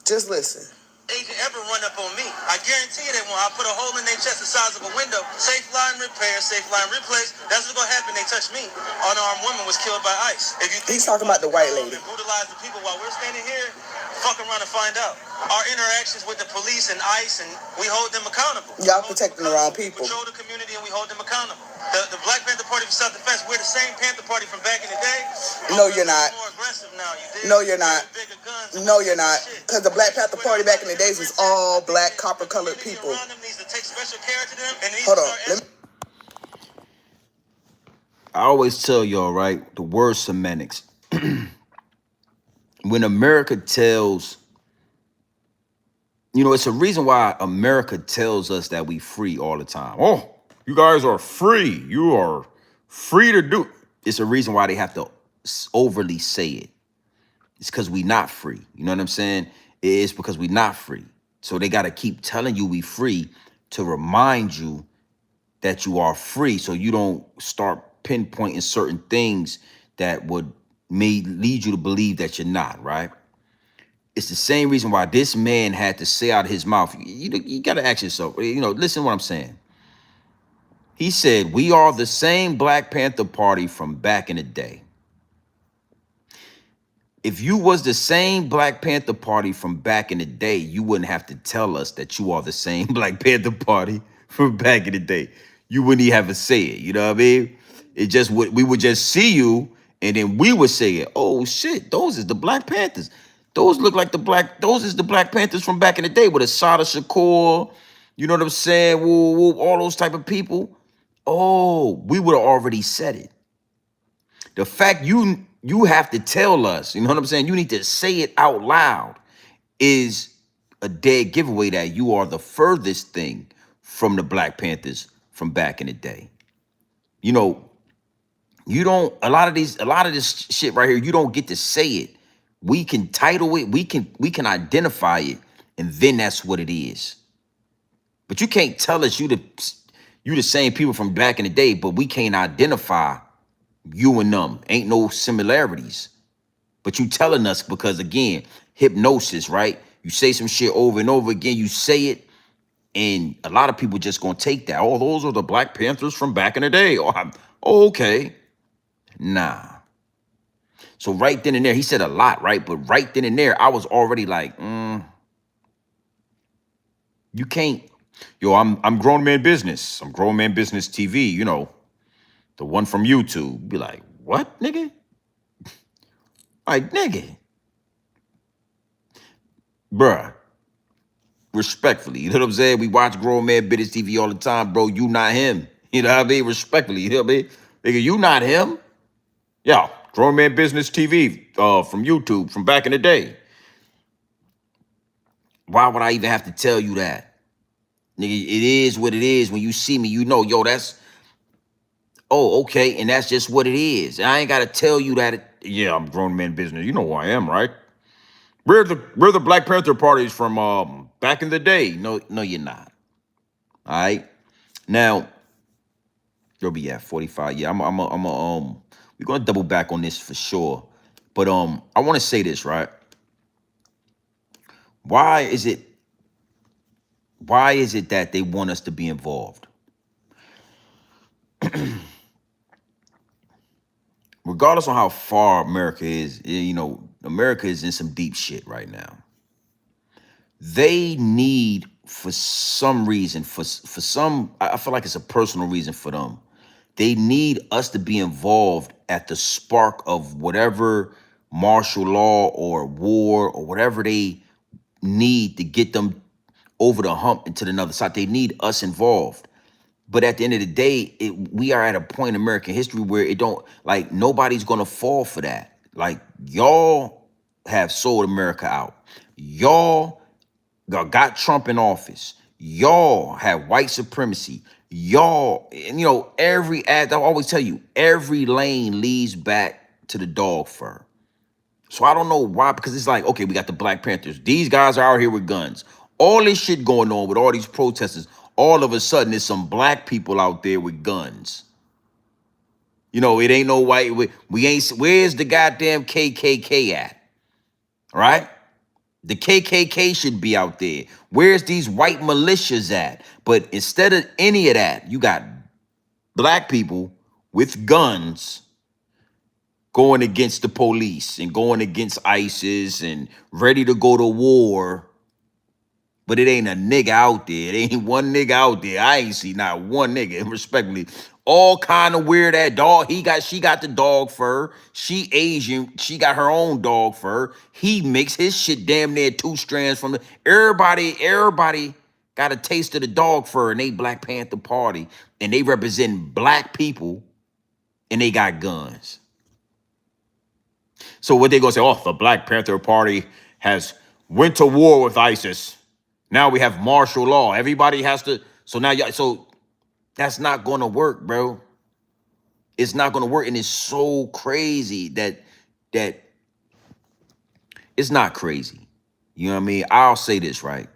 Just listen. Agent ever run up on me, I guarantee you they won't. I put a hole in their chest the size of a window. Safe line repair, safe line replace. That's what's gonna happen. They touch me. Unarmed woman was killed by ICE. If you He's talking about the white lady. Brutalize the people while we're standing here, fuck around and find out. Our interactions with the police and ICE, and we hold them accountable. Y'all protecting the wrong people. We control the community and we hold them accountable. The Black Panther Party for self-defense, we're the same Panther Party from back in the day. No, you're not. More aggressive now, you dig? No, you're not. No, you're not. Because the Black Panther Party back in the days was all black, copper-colored people. Hold on. I always tell y'all, right, the word semantics. When America tells, it's a reason why America tells us that we free all the time. Oh, you guys are free. You are free to do. It's a reason why they have to overly say it. It's because we not free. You know what I'm saying? It's because we not free. So they got to keep telling you we free to remind you that you are free, so you don't start pinpointing certain things that would may lead you to believe that you're not, right? It's the same reason why this man had to say out of his mouth. You got to ask yourself, listen to what I'm saying. He said, we are the same Black Panther Party from back in the day. If you was the same Black Panther Party from back in the day, you wouldn't have to tell us that you are the same Black Panther Party from back in the day. You wouldn't even have to say it. You know what I mean? It just would. We would just see you, and then we would say it. Oh shit, those is the Black Panthers. Those look like the black. Those is the Black Panthers from back in the day with Asada Shakur. You know what I'm saying? Woo, woo, all those type of people. Oh, we would have already said it. The fact you have to tell us, you know what I'm saying? You need to say it out loud is a dead giveaway that you are the furthest thing from the Black Panthers from back in the day. You know, you don't a lot of this shit right here, you don't get to say it. We can title it, we can identify it, and then that's what it is. But you can't tell us you the same people from back in the day, but we can't identify you and them. Ain't no similarities. But you telling us because, again, hypnosis, right? You say some shit over and over again, you say it, and a lot of people just gonna take that. Oh, those are the Black Panthers from back in the day. Oh, okay. Nah. So right then and there, he said a lot, right? But right then and there, I was already like, you can't. Yo, I'm grown man business. I'm grown man business TV, the one from YouTube. Be like, what, nigga? Like, nigga. Bruh. Respectfully, you know what I'm saying? We watch grown man business TV all the time, bro. You not him. You know what I mean? Respectfully, you know what I mean? Nigga, you not him. Yeah, grown man business TV from YouTube from back in the day. Why would I even have to tell you that? Nigga, it is what it is. When you see me, you know, yo, okay, and that's just what it is. I ain't gotta tell you that. Yeah, I'm grown man business. You know who I am, right? We're the Black Panther parties from back in the day. No, you're not. All right. Now, you'll be at 45. Yeah, we're gonna double back on this for sure. But I want to say this, right? Why is it that they want us to be involved? Regardless on how far America is, America is in some deep shit right now. They need, for some reason, I feel like it's a personal reason for them. They need us to be involved at the spark of whatever martial law or war or whatever they need to get them over the hump into the other side. They need us involved. But at the end of the day, we are at a point in American history where nobody's going to fall for that. Like, y'all have sold America out. Y'all got Trump in office. Y'all have white supremacy. Y'all, and every ad, I always tell you, every lane leads back to the dog fur. So I don't know why, because it's like, okay, we got the Black Panthers. These guys are out here with guns. All this shit going on with all these protesters. All of a sudden, there's some black people out there with guns. It ain't no white. We ain't. Where's the goddamn KKK at? Right? The KKK should be out there. Where's these white militias at? But instead of any of that, you got black people with guns going against the police and going against ISIS and ready to go to war. But it ain't a nigga out there. It ain't one nigga out there. I ain't see not one nigga, respectfully. All kind of weird that dog. She got the dog fur. She Asian. She got her own dog fur. He makes his shit damn near 2 strands from the. Everybody got a taste of the dog fur, and they Black Panther Party, and they represent black people, and they got guns. So what they gonna say? Oh, the Black Panther Party has went to war with ISIS. Now we have martial law. Everybody has to. So that's not gonna work, bro. It's not gonna work, and it's so crazy that it's not crazy. You know what I mean? I'll say this, right?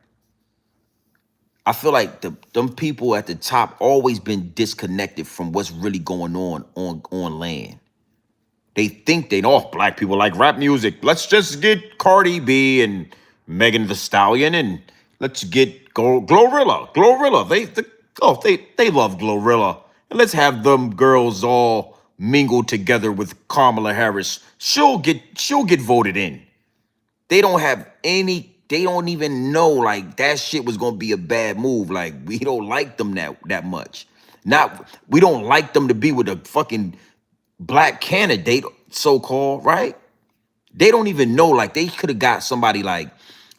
I feel like them people at the top always been disconnected from what's really going on land. They think they know black people like rap music. Let's just get Cardi B and Megan Thee Stallion and let's get Glorilla. Glorilla. They love Glorilla. And let's have them girls all mingle together with Kamala Harris. She'll get voted in. They don't have any, they don't even know like that shit was gonna be a bad move. Like we don't like them that much. Not we don't like them to be with a fucking black candidate, so-called, right? They don't even know, like they could have got somebody like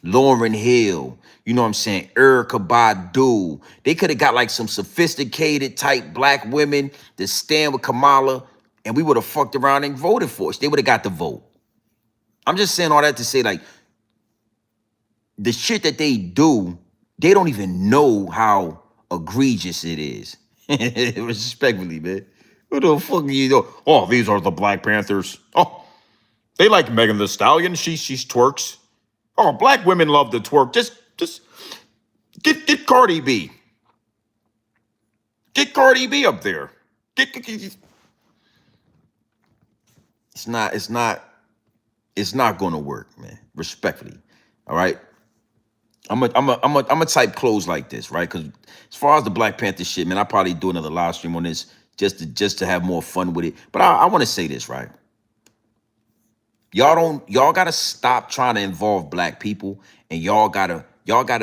Lauryn Hill, you know what I'm saying, Erica Badu. They could have got like some sophisticated type black women to stand with Kamala, and we would have fucked around and voted for us. They would have got the vote. I'm just saying all that to say, like, the shit that they do, they don't even know how egregious it is. Respectfully, man. What the fuck are you doing? Oh, these are the Black Panthers. Oh, they like Megan Thee Stallion. She's twerks. Oh, black women love to twerk. Just get Cardi B. Get Cardi B up there. It's not gonna work, man. Respectfully. All right. I'm a type close like this, right? Because as far as the Black Panther shit, man, I probably do another live stream on this just to have more fun with it. But I want to say this, right? Y'all gotta stop trying to involve black people, and y'all gotta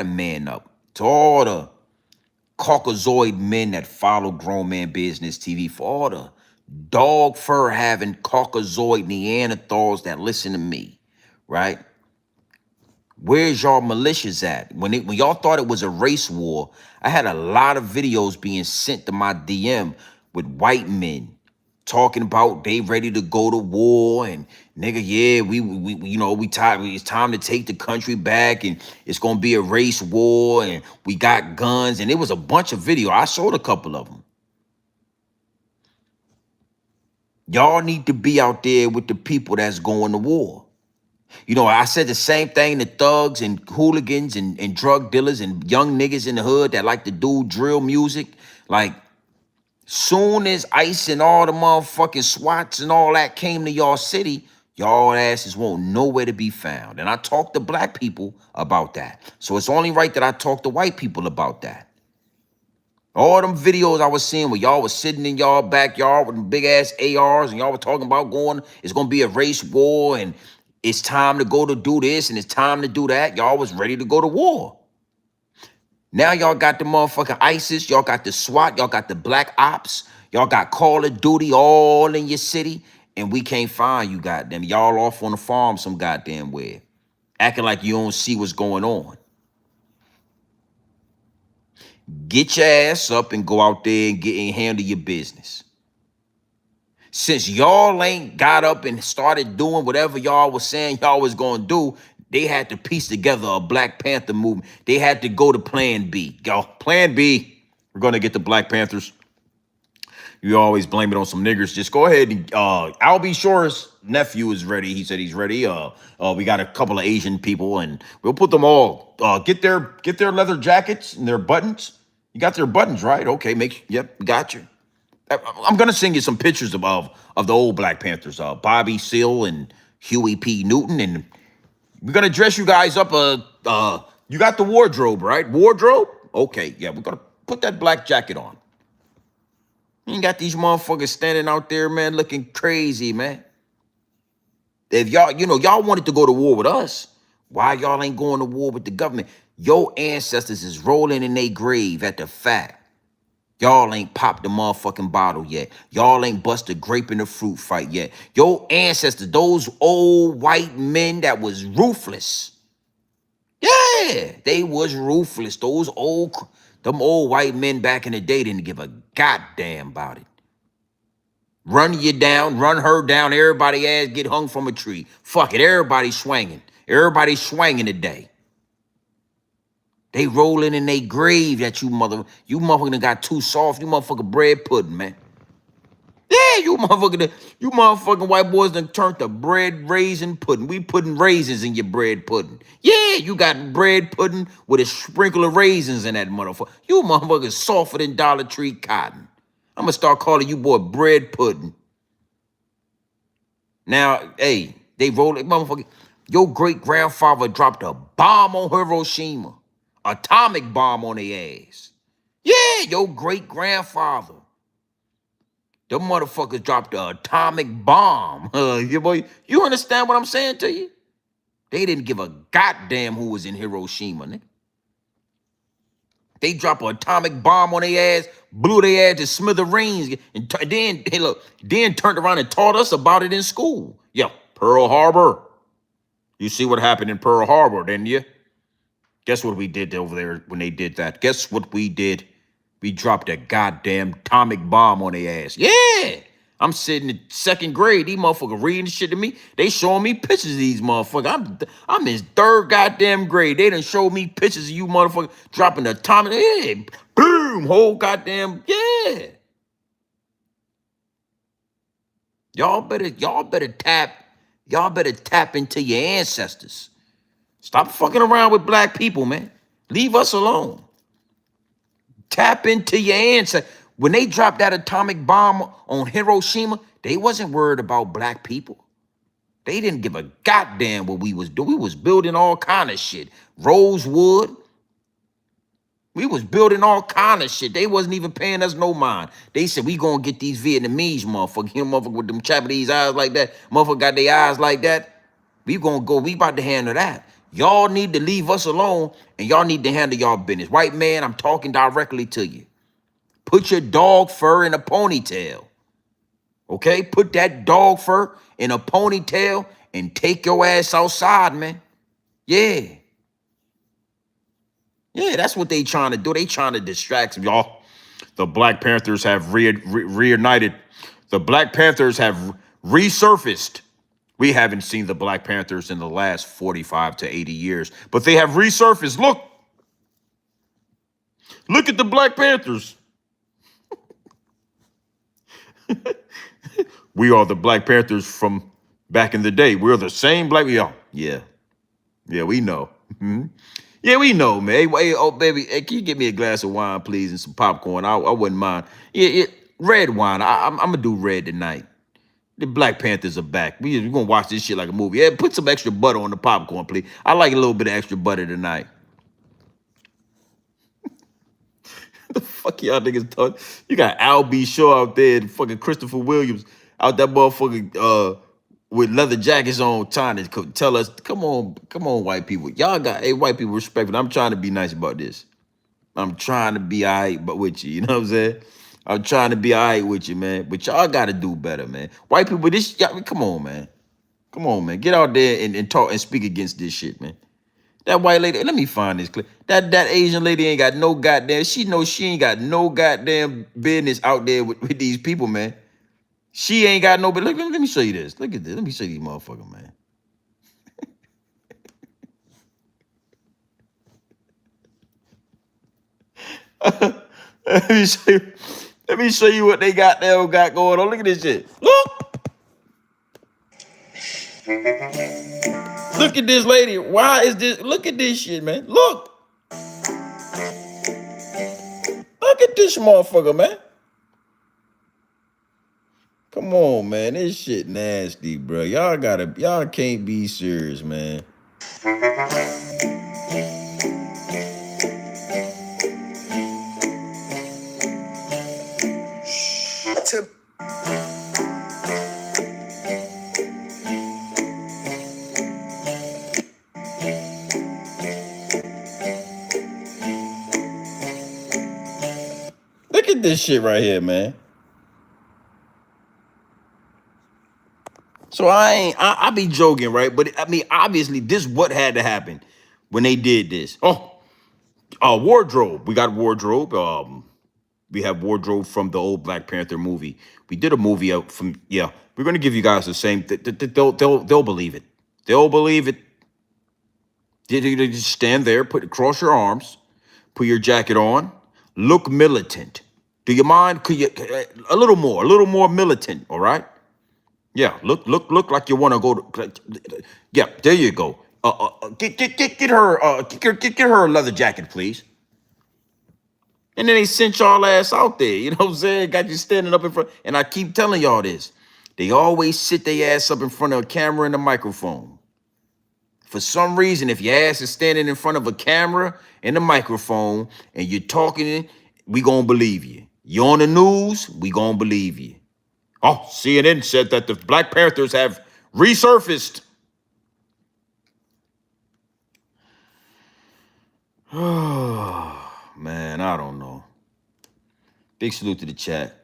man up to all the Caucasoid men that follow Grown Man Business TV, for all the dog fur having Caucasoid Neanderthals that listen to me, right? Where's y'all militias at? When y'all thought it was a race war, I had a lot of videos being sent to my DM with white men talking about they ready to go to war and nigga, yeah, we tired. It's time to take the country back and it's gonna be a race war and we got guns, and it was a bunch of video. I showed a couple of them. Y'all need to be out there with the people that's going to war. You know, I said the same thing to thugs and hooligans and drug dealers and young niggas in the hood that like to do drill music. Like, soon as ICE and all the motherfucking SWATs and all that came to y'all city, y'all asses won't nowhere to be found. And I talked to black people about that. So it's only right that I talk to white people about that. All them videos I was seeing where y'all was sitting in y'all backyard with big ass ARs and y'all were talking about it's gonna be a race war and it's time to go to do this and it's time to do that. Y'all was ready to go to war. Now y'all got the motherfucking ISIS, y'all got the SWAT, y'all got the Black Ops, y'all got Call of Duty all in your city, and we can't find you, goddamn. Y'all off on the farm some goddamn where, acting like you don't see what's going on. Get your ass up and go out there and handle your business. Since y'all ain't got up and started doing whatever y'all was saying y'all was gonna do, they had to piece together a Black Panther movement. They had to go to Plan B. Y'all, Plan B, we're gonna get the Black Panthers. You always blame it on some niggers. Just go ahead and Albie Shore's nephew is ready. He said he's ready. We got a couple of Asian people, and we'll put them all. Get their leather jackets and their buttons. You got their buttons, right? Okay, yep, got you. I'm gonna send you some pictures of the old Black Panthers, Bobby Seale and Huey P. Newton, and we're gonna dress you guys up. You got the wardrobe, right? Wardrobe? Okay, yeah, we're gonna put that black jacket on. You got these motherfuckers standing out there, man, looking crazy, man. If y'all wanted to go to war with us, why y'all ain't going to war with the government? Your ancestors is rolling in their grave at the fact. Y'all ain't popped the motherfucking bottle yet. Y'all ain't bust a grape in the fruit fight yet. Your ancestors, those old white men that was ruthless. Yeah, they was ruthless. Them old white men back in the day didn't give a goddamn about it. Run you down, run her down, everybody ass get hung from a tree. Fuck it, everybody's swinging. Everybody's swinging today. They rolling in their grave that you motherfucking got too soft. You motherfucking bread pudding, man. you motherfucking white boys done turned to bread raisin pudding. We putting raisins in your bread pudding. Yeah, you got bread pudding with a sprinkle of raisins in that motherfucker. You motherfuckers softer than Dollar Tree cotton. I'm gonna start calling you boy bread pudding. Now, hey, they roll it, motherfucker. Your great grandfather dropped a bomb on Hiroshima, atomic bomb on their ass. Yeah, your great grandfather. Them motherfuckers dropped an atomic bomb. You understand what I'm saying to you? They didn't give a goddamn who was in Hiroshima, nigga. They dropped an atomic bomb on their ass, blew their ass to smithereens, and then turned around and taught us about it in school. Yeah, Pearl Harbor. You see what happened in Pearl Harbor, didn't you? Guess what we did over there when they did that? Guess what we did? We dropped a goddamn atomic bomb on their ass. Yeah! I'm sitting in second grade. These motherfuckers reading shit to me. They showing me pictures of these motherfuckers. I'm in third goddamn grade. They done showed me pictures of you motherfuckers dropping atomic. Yeah, boom, whole goddamn, yeah. Y'all better tap into your ancestors. Stop fucking around with black people, man. Leave us alone. Tap into your ancestors. When they dropped that atomic bomb on Hiroshima, they wasn't worried about black people. They didn't give a goddamn what we was doing. We was building all kind of shit. Rosewood. We was building all kind of shit. They wasn't even paying us no mind. They said, we gonna get these Vietnamese motherfuckers. Him motherfucker with them Japanese eyes like that. Motherfucker got their eyes like that. We about to handle that. Y'all need to leave us alone, and y'all need to handle y'all business. White man, I'm talking directly to you. Put your dog fur in a ponytail. Okay? Put that dog fur in a ponytail and take your ass outside, man. Yeah. Yeah, that's what they trying to do. They trying to distract y'all. The Black Panthers have reunited. The Black Panthers have resurfaced. We haven't seen the Black Panthers in the last 45 to 80 years, but they have resurfaced. Look at the Black Panthers. We are the Black Panthers from back in the day. We're the same black. Yeah, we know. Yeah, we know, man. Hey, oh, baby, hey, can you get me a glass of wine, please, and some popcorn? I wouldn't mind. Yeah, red wine. I'm gonna do red tonight. The Black Panthers are back. We're gonna watch this shit like a movie. Yeah, put some extra butter on the popcorn, please. I like a little bit of extra butter tonight. The fuck y'all niggas talk? You got Al B. Shaw out there and fucking Christopher Williams out that motherfucking with leather jackets on, trying to tell us, come on, white people. Y'all got, hey, white people, respect it. I'm trying to be nice about this. I'm trying to be all right but with you. You know what I'm saying? I'm trying to be all right with you, man. But y'all got to do better, man. White people, come on, man. Come on, man. Get out there and talk and speak against this shit, man. That white lady, let me find this clip. That Asian lady ain't got no goddamn, she knows she ain't got no goddamn business out there with these people, man. She ain't got no, but look, let me show you this. Look at this. Let me show you, motherfucker, man. Let me show you what they got going on. Look at this shit. Look at this lady. Why is this? Look at this shit, man. Look at this motherfucker, man. Come on, man. This shit nasty, bro. Y'all can't be serious, man. Look at this shit right here, man. So I be joking, right? But I mean, obviously, this what had to happen when they did this. Wardrobe. We got wardrobe. We have wardrobe from the old Black Panther movie. We did a movie out from, yeah. We're gonna give you guys the same. They'll believe it. They'll believe it. You just stand there, cross your arms, put your jacket on, look militant. Do you mind? Could you a little more militant? All right. Yeah. Look like you want to go to. Yeah. There you go. Get her. Get her a leather jacket, please. And then they sent y'all ass out there. You know what I'm saying? Got you standing up in front. And I keep telling y'all this. They always sit their ass up in front of a camera and a microphone. For some reason, if your ass is standing in front of a camera and a microphone and you're talking, we gonna believe you. You're on the news, we gonna believe you. Oh, CNN said that the Black Panthers have resurfaced. Oh, man, I don't know. Big salute to the chat.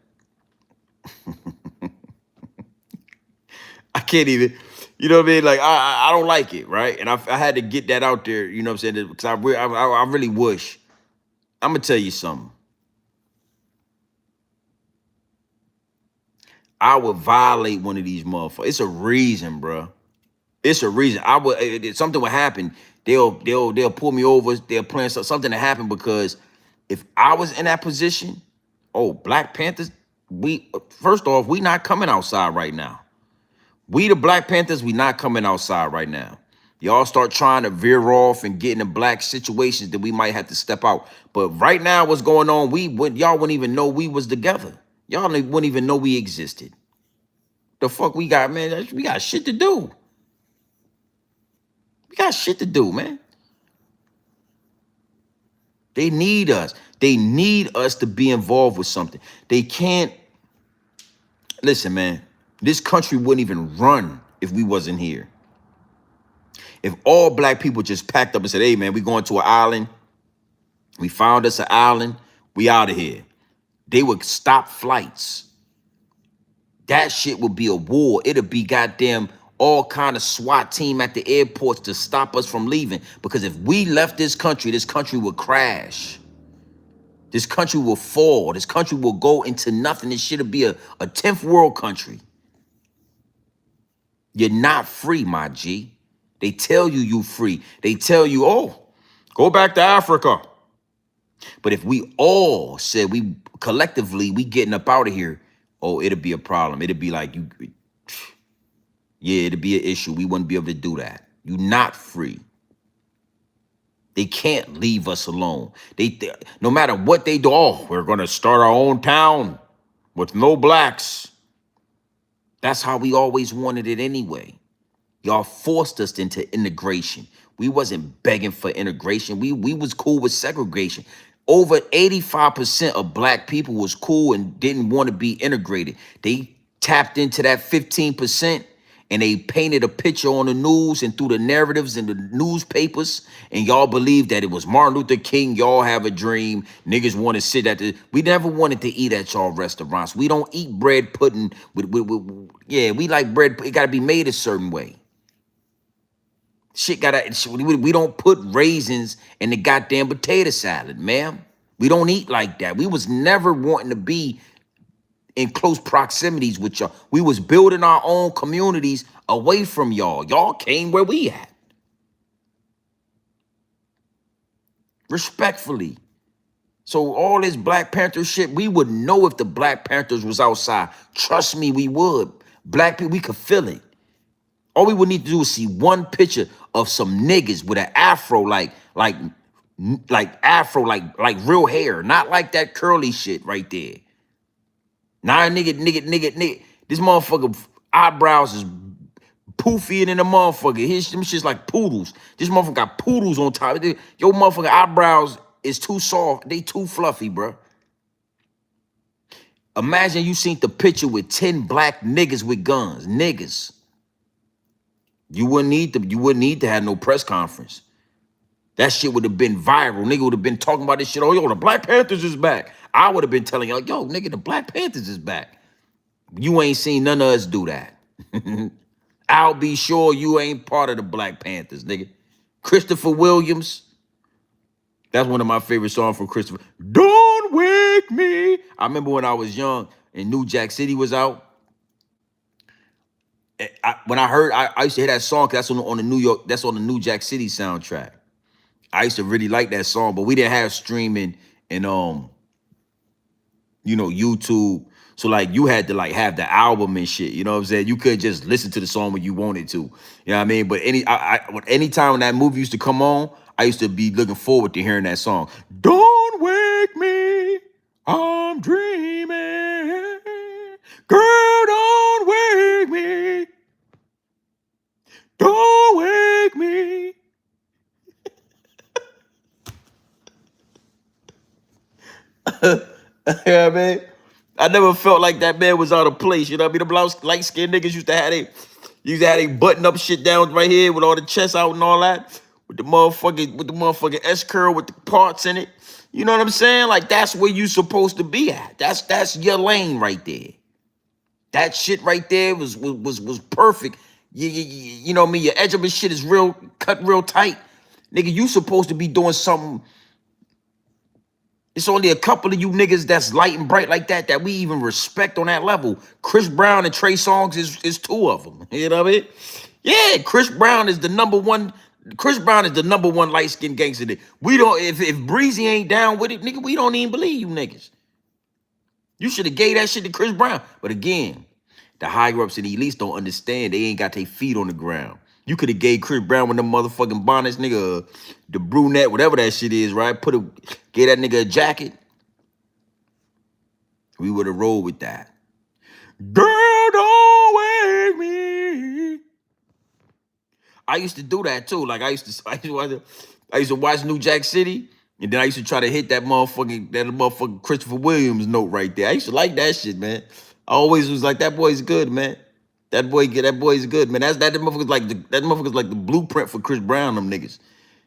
I can't even, you know what I mean? Like, I don't like it, right? And I had to get that out there, you know what I'm saying? Because I really wish. I'm going to tell you something. I would violate one of these motherfuckers. It's a reason, bro. It's a reason. Something would happen. They'll pull me over. They'll plan something to happen because if I was in that position, oh, Black Panthers, first off, we not coming outside right now. We the Black Panthers, we not coming outside right now. Y'all start trying to veer off and get into black situations that we might have to step out. But right now, what's going on? Y'all wouldn't even know we was together. Y'all wouldn't even know we existed. The fuck we got, man? We got shit to do. We got shit to do, man. They need us. They need us to be involved with something. They can't. Listen, man, this country wouldn't even run if we wasn't here. If all black people just packed up and said, hey, man, we going to an island. We found us an island. We out of here. They would stop flights. That shit would be a war. It'll be goddamn all kind of SWAT team at the airports to stop us from leaving. Because if we left this country would crash. This country will fall. This country will go into nothing. This shit'll be a 10th world country. You're not free, my G. They tell you free. They tell you, oh, go back to Africa. But if we all said we collectively, we getting up out of here, oh, it'll be a problem. It'll be like it'll be an issue. We wouldn't be able to do that. You're not free. They can't leave us alone. They no matter what they do, oh, we're gonna start our own town with no blacks. That's how we always wanted it anyway. Y'all forced us into integration. We wasn't begging for integration. We was cool with segregation. Over 85% of black people was cool and didn't want to be integrated. They tapped into that 15% and they painted a picture on the news and through the narratives in the newspapers. And y'all believed that it was Martin Luther King. Y'all have a dream. Niggas want to sit at we never wanted to eat at y'all restaurants. We don't eat bread pudding yeah, we like bread. It got to be made a certain way. We don't put raisins in the goddamn potato salad, ma'am. We don't eat like that. We was never wanting to be in close proximities with y'all. We was building our own communities away from y'all. Y'all came where we at. Respectfully. So all this Black Panther shit, we would know if the Black Panthers was outside. Trust me, we would. Black people, we could feel it. All we would need to do is see one picture of some niggas with an afro, like afro, like real hair, not like that curly shit right there. Nah, nigga. This motherfucker eyebrows is poofier than a motherfucker. Them shit's like poodles. This motherfucker got poodles on top. Your motherfucker eyebrows is too soft. They too fluffy, bro. Imagine you seen the picture with 10 black niggas with guns. Niggas. You wouldn't need to have no press conference. That shit would have been viral. Nigga would have been talking about this shit. Oh, yo, the Black Panthers is back. I would have been telling y'all, yo, nigga, the Black Panthers is back. You ain't seen none of us do that. I'll be sure you ain't part of the Black Panthers, nigga. Christopher Williams. That's one of my favorite songs from Christopher. Don't wake me. I remember when I was young and New Jack City was out. When I heard, I used to hear that song because that's on the New York, that's on the New Jack City soundtrack. I used to really like that song, but we didn't have streaming and you know, YouTube. So like you had to like have the album and shit. You know what I'm saying? You couldn't just listen to the song when you wanted to. You know what I mean? But anytime when that movie used to come on, I used to be looking forward to hearing that song. Don't wake me, I'm dreaming. Girl, don't wake me. Don't wake me. You know what I mean? I never felt like that man was out of place. You know what I mean? The light skinned niggas used to have they button up shit down right here with all the chest out and all that. With the motherfucking S curl with the parts in it. You know what I'm saying? Like that's where you supposed to be at. That's your lane right there. That shit right there was perfect. You know what I mean? Your edge of the shit is real cut real tight. Nigga, you supposed to be doing something. It's only a couple of you niggas that's light and bright like that we even respect on that level. Chris Brown and Trey Songz is two of them. You know what I mean? Yeah, Chris Brown is the number one. Chris Brown is the number one light skinned gangster. We don't. If Breezy ain't down with it, nigga, we don't even believe you niggas. You should have gave that shit to Chris Brown. But again, the higher ups and the elites don't understand. They ain't got their feet on the ground. You could have gave Chris Brown with them motherfucking bonnets, nigga, the brunette, whatever that shit is, right? Gave that nigga a jacket. We would have rolled with that. Girl, don't wake me. I used to do that too. Like I used to watch New Jack City, and then I used to try to hit that motherfucking Christopher Williams note right there. I used to like that shit, man. I always was like, that boy's good, man. That boy's good, man. That motherfucker's like the blueprint for Chris Brown, them niggas.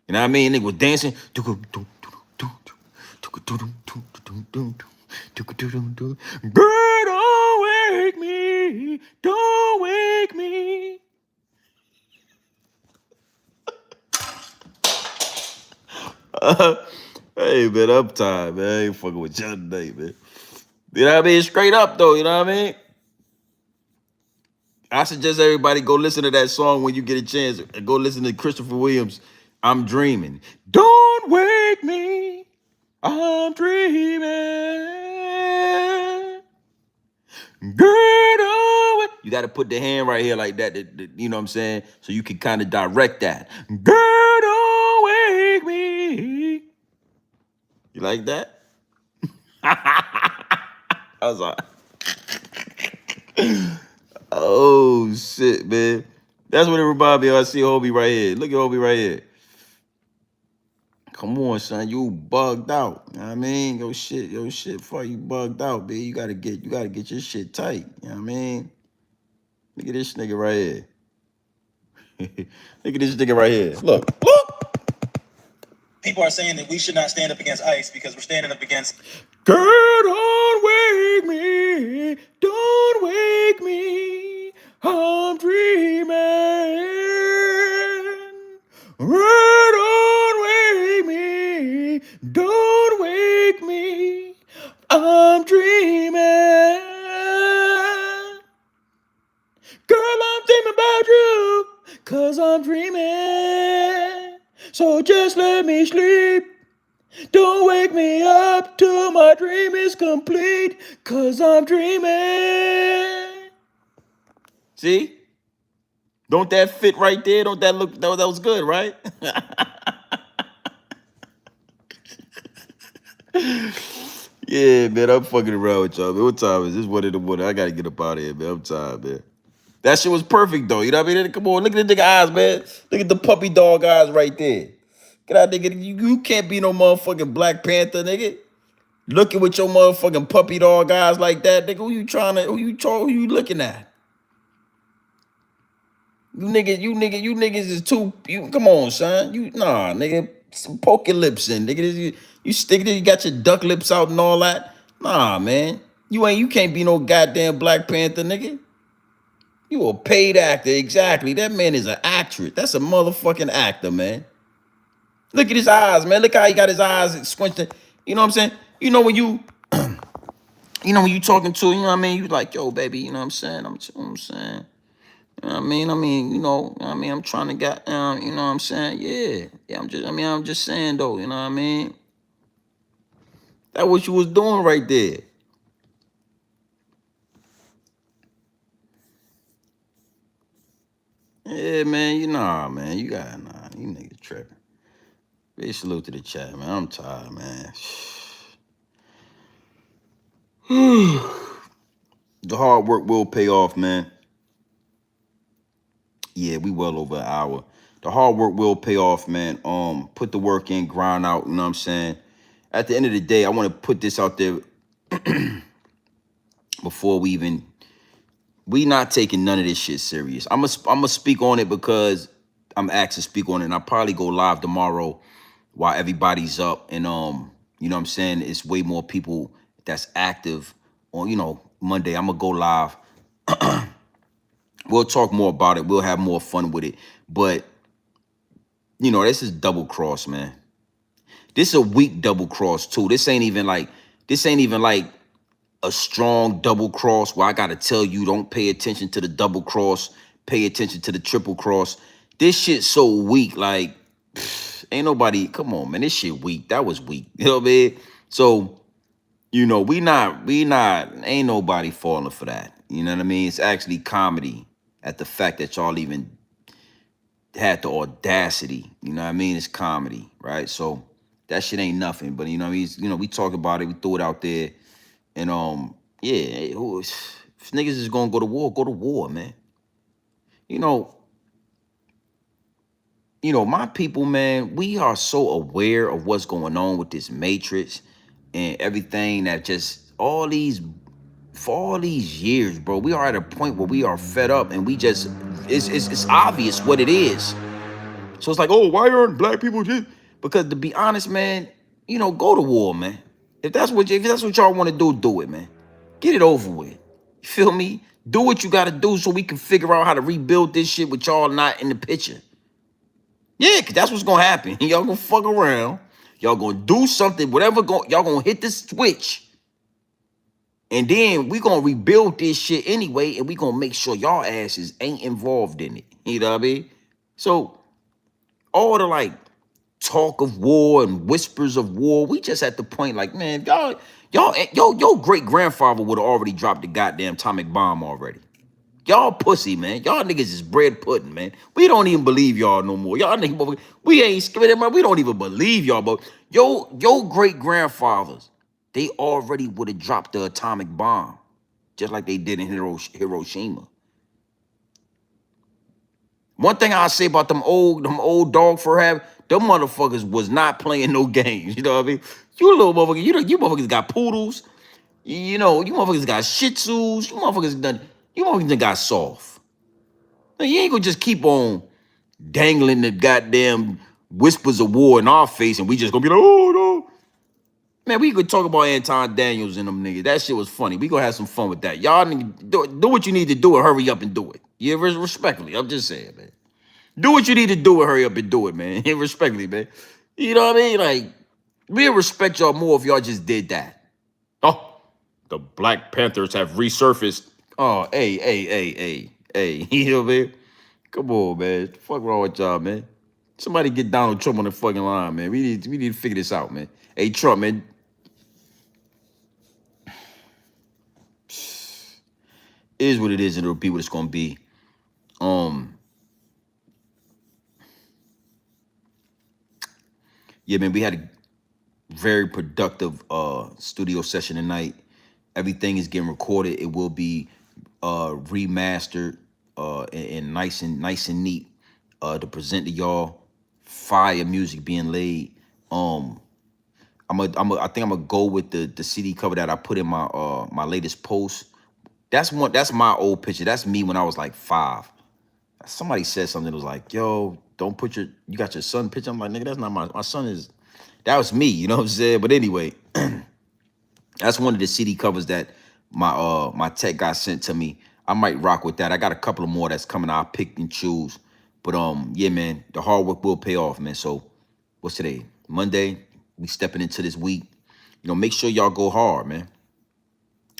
You know what I mean? Nigga was dancing. Girl, don't wake me. Don't wake me. Hey, man, I'm tired, man. I ain't fucking with y'all today, man. You know what I mean? Straight up, though, you know what I mean? I suggest everybody go listen to that song when you get a chance. Go listen to Christopher Williams, I'm Dreaming. Don't wake me, I'm dreaming. Girl, don't wake. You got to put the hand right here like that, you know what I'm saying? So you can kind of direct that. Girl, don't wake me. You like that? I was like, oh shit, man. That's what it reminded me of. I see Hobie right here. Look at Hobie right here. Come on, son. You bugged out. You know what I mean? Your shit, fuck you bugged out, man. You gotta get your shit tight. You know what I mean? Look at this nigga right here. Look at this nigga right here. Look. People are saying that we should not stand up against ICE because we're standing up against. Girl, don't wake me. Don't wake me. I'm dreaming. Girl, don't wake me. Don't wake me. I'm dreaming. Girl, I'm dreaming about you. 'Cause I'm dreaming. So just let me sleep. Don't wake me up till my dream is complete. 'Cause I'm dreaming. See? Don't that fit right there? Don't that look, that was good, right? Yeah, man, I'm fucking around with y'all, man. What time is this? 1 in the morning. I gotta get up out of here, man. I'm tired, man. That shit was perfect, though. You know what I mean? Come on, look at the nigga eyes, man. Look at the puppy dog eyes right there. Get out, nigga. You can't be no motherfucking Black Panther, nigga. Looking with your motherfucking puppy dog eyes like that, nigga. Who you looking at? You niggas is too. Come on, son. Nah, nigga. Poke your lips in, nigga. You stick it. You got your duck lips out and all that. Nah, man. You can't be no goddamn Black Panther, nigga. You a paid actor, exactly. That man is an actor. That's a motherfucking actor, man. Look at his eyes, man. Look how he got his eyes squinting. You know what I'm saying? You know when you talking to, you know what I mean? You like, yo, baby, you know what I'm saying? I'm saying. You know what I mean? I'm trying to get, you know what I'm saying? Yeah, I'm just saying, though, you know what I mean? That's what you was doing right there. Yeah, man, man. You niggas tripping. Big salute to the chat, man. I'm tired, man. The hard work will pay off, man. Yeah, we well over an hour. The hard work will pay off, man. Put the work in, grind out, you know what I'm saying? At the end of the day, I want to put this out there before we not taking none of this shit serious. I'm gonna speak on it because I'm asked to speak on it, and I'll probably go live tomorrow while everybody's up. And you know what I'm saying? It's way more people that's active on, Monday. I'm gonna go live. We'll talk more about it. We'll have more fun with it. But this is double cross, man. This is a weak double cross too. This ain't even like a strong double cross where I gotta tell you don't pay attention to the double cross, pay attention to the triple cross. This shit's so weak. Like, ain't nobody. Come on, man. This shit weak. That was weak. You know what I mean? So, we not. Ain't nobody falling for that. You know what I mean? It's actually comedy at the fact that y'all even had the audacity. You know what I mean? It's comedy, right? So that shit ain't nothing. But we talked about it. We threw it out there. And yeah, if niggas is gonna go to war, man. My people, man, we are so aware of what's going on with this matrix and everything that for all these years, bro, we are at a point where we are fed up and we just it's obvious what it is. So it's like, oh, why aren't black people just? Because to be honest, man, go to war, man. If that's what y'all want to do it, man. Get it over with. You feel me? Do what you got to do so we can figure out how to rebuild this shit with y'all not in the picture. Yeah, because that's what's gonna happen. Y'all gonna fuck around. Y'all gonna do something, y'all gonna hit the switch. And then we gonna rebuild this shit anyway, and we gonna make sure y'all asses ain't involved in it. You know what I mean? So all the talk of war and whispers of war, we just at the point like, man, your great grandfather would have already dropped the goddamn atomic bomb already. Y'all pussy, man. Y'all niggas is bread pudding, man. We don't even believe y'all no more. Y'all niggas, we ain't scared, man. We don't even believe y'all, but your great grandfathers, they already would have dropped the atomic bomb, just like they did in Hiroshima. One thing I say about them old dog fur have, them motherfuckers was not playing no games. You know what I mean? You little motherfuckers, you motherfuckers got poodles. You motherfuckers got shih tzus. You motherfuckers done got soft. Now, you ain't gonna just keep on dangling the goddamn whispers of war in our face and we just gonna be like, oh no. Man, we could talk about Anton Daniels and them niggas. That shit was funny. We gonna have some fun with that. Y'all niggas do what you need to do and hurry up and do it. Yeah, respectfully. I'm just saying, man. Do what you need to do and hurry up and do it, man. Respectfully, man. You know what I mean? Like, we'll respect y'all more if y'all just did that. Oh, the Black Panthers have resurfaced. Oh, hey. You know what I mean? Come on, man. The fuck wrong with y'all, man? Somebody get Donald Trump on the fucking line, man. We need to figure this out, man. Hey, Trump, man. It is what it is, and it'll be what it's gonna be. Yeah, man, we had a very productive studio session tonight. Everything is getting recorded. It will be remastered and nice and neat to present to y'all. Fire music being laid. I think I'm gonna go with the CD cover that I put in my latest post. That's my old picture. That's me when I was like 5. Somebody said something that was like, yo, don't put you got your son picture. I'm like, nigga, that's not my son that was me, you know what I'm saying? But anyway, that's one of the CD covers that my tech guy sent to me. I might rock with that. I got a couple of more that's coming out. I pick and choose. But yeah, man, the hard work will pay off, man. So what's today? Monday. We stepping into this week. Make sure y'all go hard, man.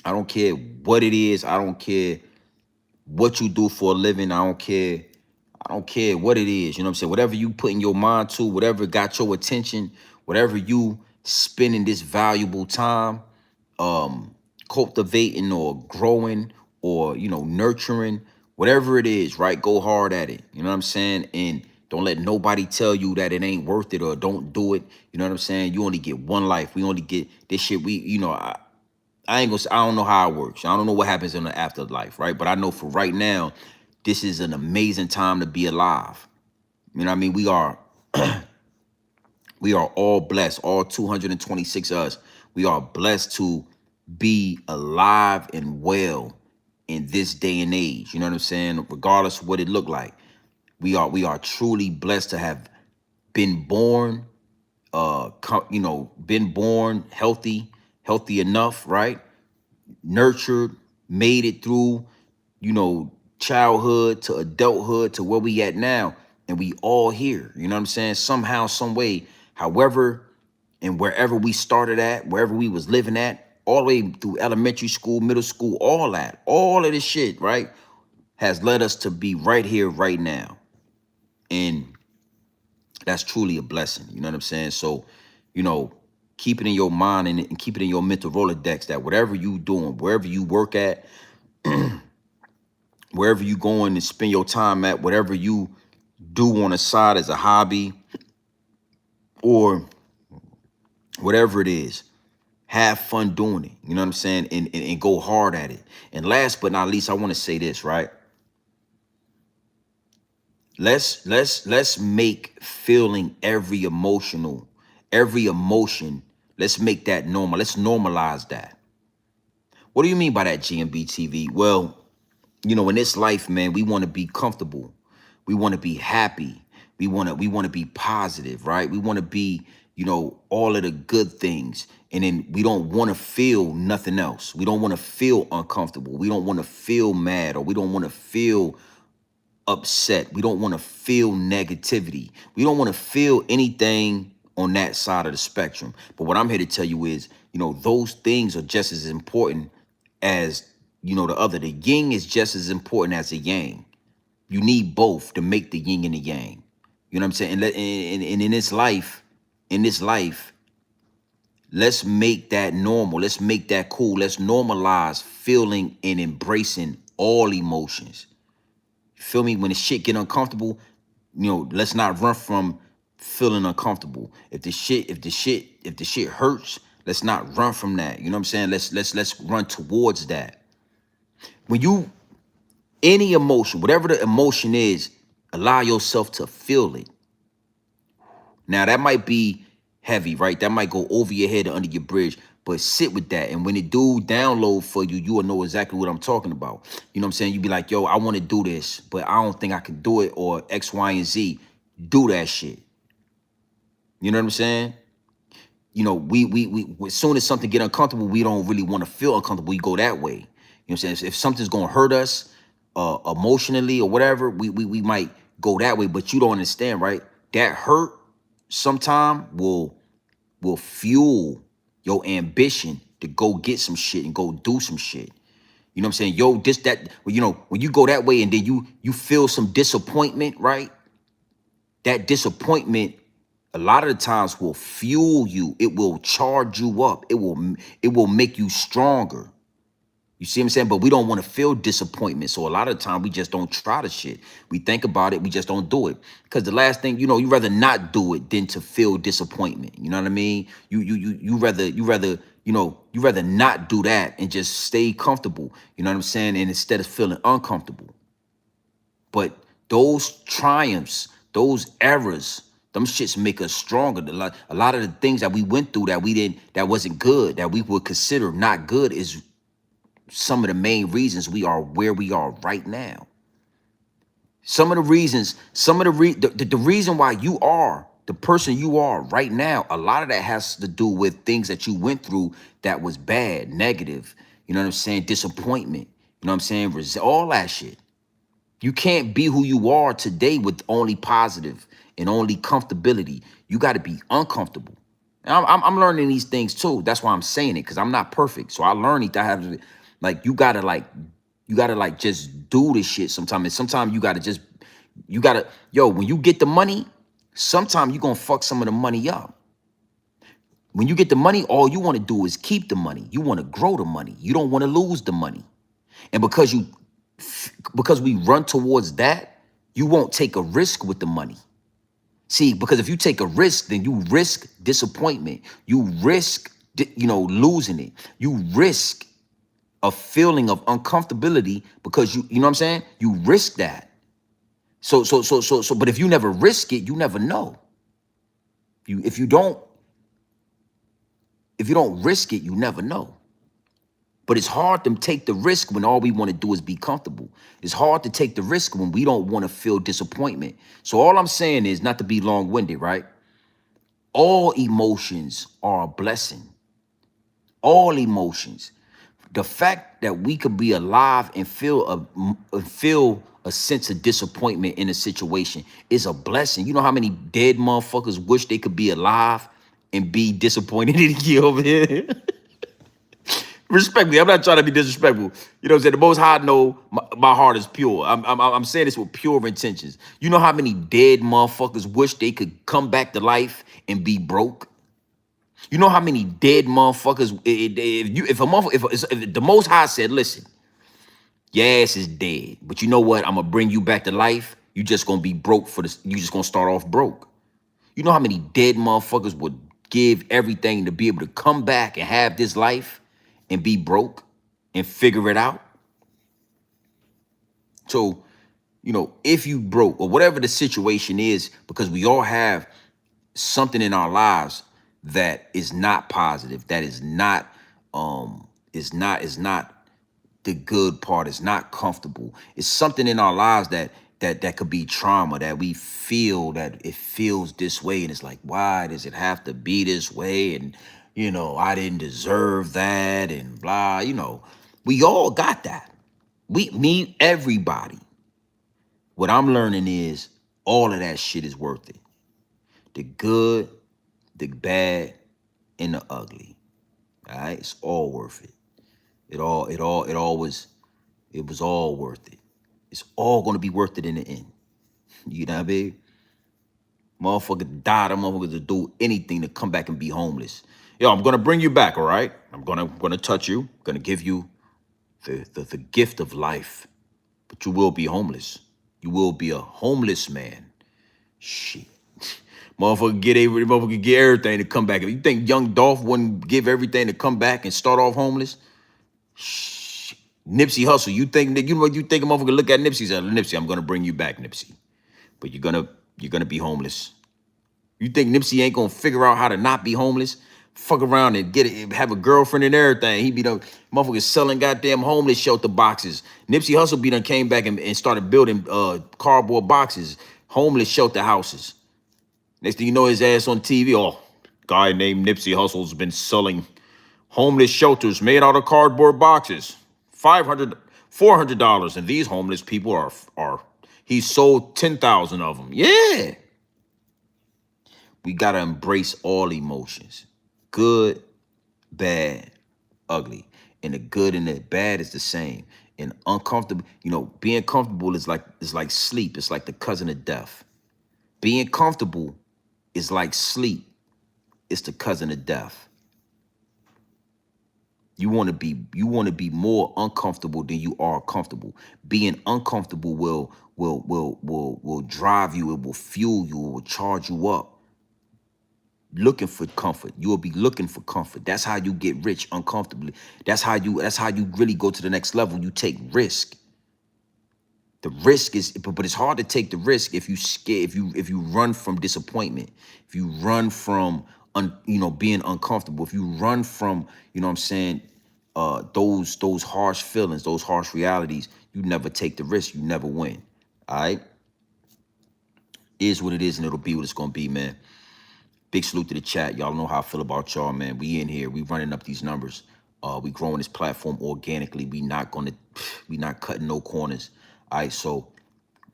I don't care what it is. I don't care what you do for a living. I don't care what it is. You know what I'm saying? Whatever you put in your mind to, whatever got your attention, whatever you spending this valuable time cultivating or growing or nurturing, Whatever it is, right? Go hard at it. You know what I'm saying? And don't let nobody tell you that it ain't worth it or don't do it. You know what I'm saying? You only get one life. We only get this shit. I ain't gonna say, I don't know how it works. I don't know what happens in the afterlife, right? But I know for right now, this is an amazing time to be alive. You know what I mean? We are all blessed, all 226 of us. We are blessed to be alive and well in this day and age. You know what I'm saying? Regardless of what it looked like. We are truly blessed to have been born, been born healthy enough, right? Nurtured, made it through, childhood to adulthood to where we at now. And we all here, you know what I'm saying? Somehow, some way, however, and wherever we started at, wherever we was living at, all the way through elementary school, middle school, all of this shit, right, has led us to be right here, right now. And that's truly a blessing. You know what I'm saying? So, keep it in your mind and keep it in your mental Rolodex that whatever you doing, wherever you work at, wherever you going to spend your time at, whatever you do on the side as a hobby or whatever it is, have fun doing it. You know what I'm saying? And go hard at it. And last but not least, I want to say this, right? Let's make feeling every emotion, let's make that normal. Let's normalize that. What do you mean by that, GMB TV? Well, in this life, man, we want to be comfortable. We want to be happy. We want to be positive, right? We want to be, all of the good things. And then we don't want to feel nothing else. We don't want to feel uncomfortable. We don't want to feel mad, or we don't want to feel upset. We don't want to feel negativity. We don't want to feel anything on that side of the spectrum. But what I'm here to tell you is, those things are just as important as, the other. The yin is just as important as the yang. You need both to make the yin and the yang. You know what I'm saying? And in this life, let's make that normal. Let's make that cool. Let's normalize feeling and embracing all emotions. Feel me? When the shit get uncomfortable, let's not run from feeling uncomfortable. If the shit hurts, let's not run from that. You know what I'm saying? Let's run towards that. When any emotion, whatever the emotion is, allow yourself to feel it. Now that might be heavy, right? That might go over your head or under your bridge, but sit with that. And when it do download for you, you will know exactly what I'm talking about. You know what I'm saying? You be like, yo, I want to do this, but I don't think I can do it, or X, Y, and Z. Do that shit. You know what I'm saying? We as soon as something get uncomfortable, we don't really want to feel uncomfortable. We go that way. You know what I'm saying? If something's gonna hurt us emotionally or whatever, we might go that way. But you don't understand, right? That hurt sometime will fuel your ambition to go get some shit and go do some shit. You know what I'm saying? Yo, when you go that way and then you feel some disappointment, right? That disappointment a lot of the times will fuel you. It will charge you up. It will make you stronger. You see what I'm saying? But we don't want to feel disappointment. So a lot of the time we just don't try the shit. We think about it, we just don't do it. Because the last thing, you rather not do it than to feel disappointment. You know what I mean? You rather not do that and just stay comfortable. You know what I'm saying? And instead of feeling uncomfortable. But those triumphs, those errors, them shits make us stronger. A lot of the things that we went through that wasn't good, that we would consider not good, is some of the main reasons we are where we are right now. The reason why you are the person you are right now, a lot of that has to do with things that you went through that was bad, negative, you know what I'm saying? Disappointment, you know what I'm saying? All that shit. You can't be who you are today with only positive and only comfortability. You got to be uncomfortable. And I'm learning these things too. That's why I'm saying it, because I'm not perfect. So I learned that I have to, you gotta just do this shit sometimes. And sometimes when you get the money, sometimes you gonna fuck some of the money up. When you get the money, all you want to do is keep the money. You want to grow the money. You don't want to lose the money. And because because we run towards that, you won't take a risk with the money. See, because if you take a risk, then you risk disappointment. You risk, losing it. You risk a feeling of uncomfortability because you know what I'm saying? You risk that. So, but if you never risk it, you never know. If you don't risk it, you never know. But it's hard to take the risk when all we want to do is be comfortable. It's hard to take the risk when we don't want to feel disappointment. So all I'm saying is, not to be long-winded, right? All emotions are a blessing. All emotions. The fact that we could be alive and feel a sense of disappointment in a situation is a blessing. You know how many dead motherfuckers wish they could be alive and be disappointed in you over here? Respectfully, I'm not trying to be disrespectful. You know what I'm saying? The Most High know my heart is pure. I'm saying this with pure intentions. You know how many dead motherfuckers wish they could come back to life and be broke? You know how many dead motherfuckers, if the Most High said, listen, your ass is dead, but you know what? I'm gonna bring you back to life. You just gonna be broke for this. You just gonna start off broke. You know how many dead motherfuckers would give everything to be able to come back and have this life and be broke and figure it out? So, if you broke or whatever the situation is, because we all have something in our lives that is not positive, that is not the good part, is not comfortable. It's something in our lives that could be trauma, that we feel that it feels this way, and it's like, why does it have to be this way? And I didn't deserve that, and blah. We all got that. Me, everybody. What I'm learning is all of that shit is worth it. The good, the bad, and the ugly. All right, it's all worth it. It was all worth it. It's all gonna be worth it in the end. You know what I mean? Motherfucker died, a motherfucker to do anything to come back and be homeless. Yo, I'm gonna bring you back, all right? I'm gonna touch you, gonna give you the gift of life. But you will be homeless. You will be a homeless man. Shit. Motherfucker get everything to come back. If you think Young Dolph wouldn't give everything to come back and start off homeless? Shit. Nipsey Hussle, you think a motherfucker look at Nipsey and say, Nipsey, I'm gonna bring you back, Nipsey. But you're gonna be homeless. You think Nipsey ain't gonna figure out how to not be homeless? Fuck around and have a girlfriend and everything. He be the motherfucker selling goddamn homeless shelter boxes. Nipsey Hussle be done came back and started building cardboard boxes, homeless shelter houses. Next thing you know, his ass on TV. Oh, guy named Nipsey Hussle's been selling homeless shelters made out of cardboard boxes. $400, and these homeless people are he sold 10,000 of them. Yeah. We gotta embrace all emotions. Good, bad, ugly. And the good and the bad is the same. And uncomfortable, being comfortable is like sleep. It's like the cousin of death. Being comfortable is like sleep. It's the cousin of death. You want to be more uncomfortable than you are comfortable. Being uncomfortable will drive you, it will fuel you, it will charge you up. Looking for comfort. You will be looking for comfort. That's how you get rich uncomfortably. That's how you really go to the next level. You take risk. The risk is, but it's hard to take the risk if you run from disappointment, if you run from being uncomfortable, if you run from those harsh feelings, those harsh realities. You never take the risk. You never win. All right, is what it is, and it'll be what it's gonna be, man. Big salute to the chat. Y'all know how I feel about y'all, man. We in here. We running up these numbers. We growing this platform organically. We not cutting no corners. All right, so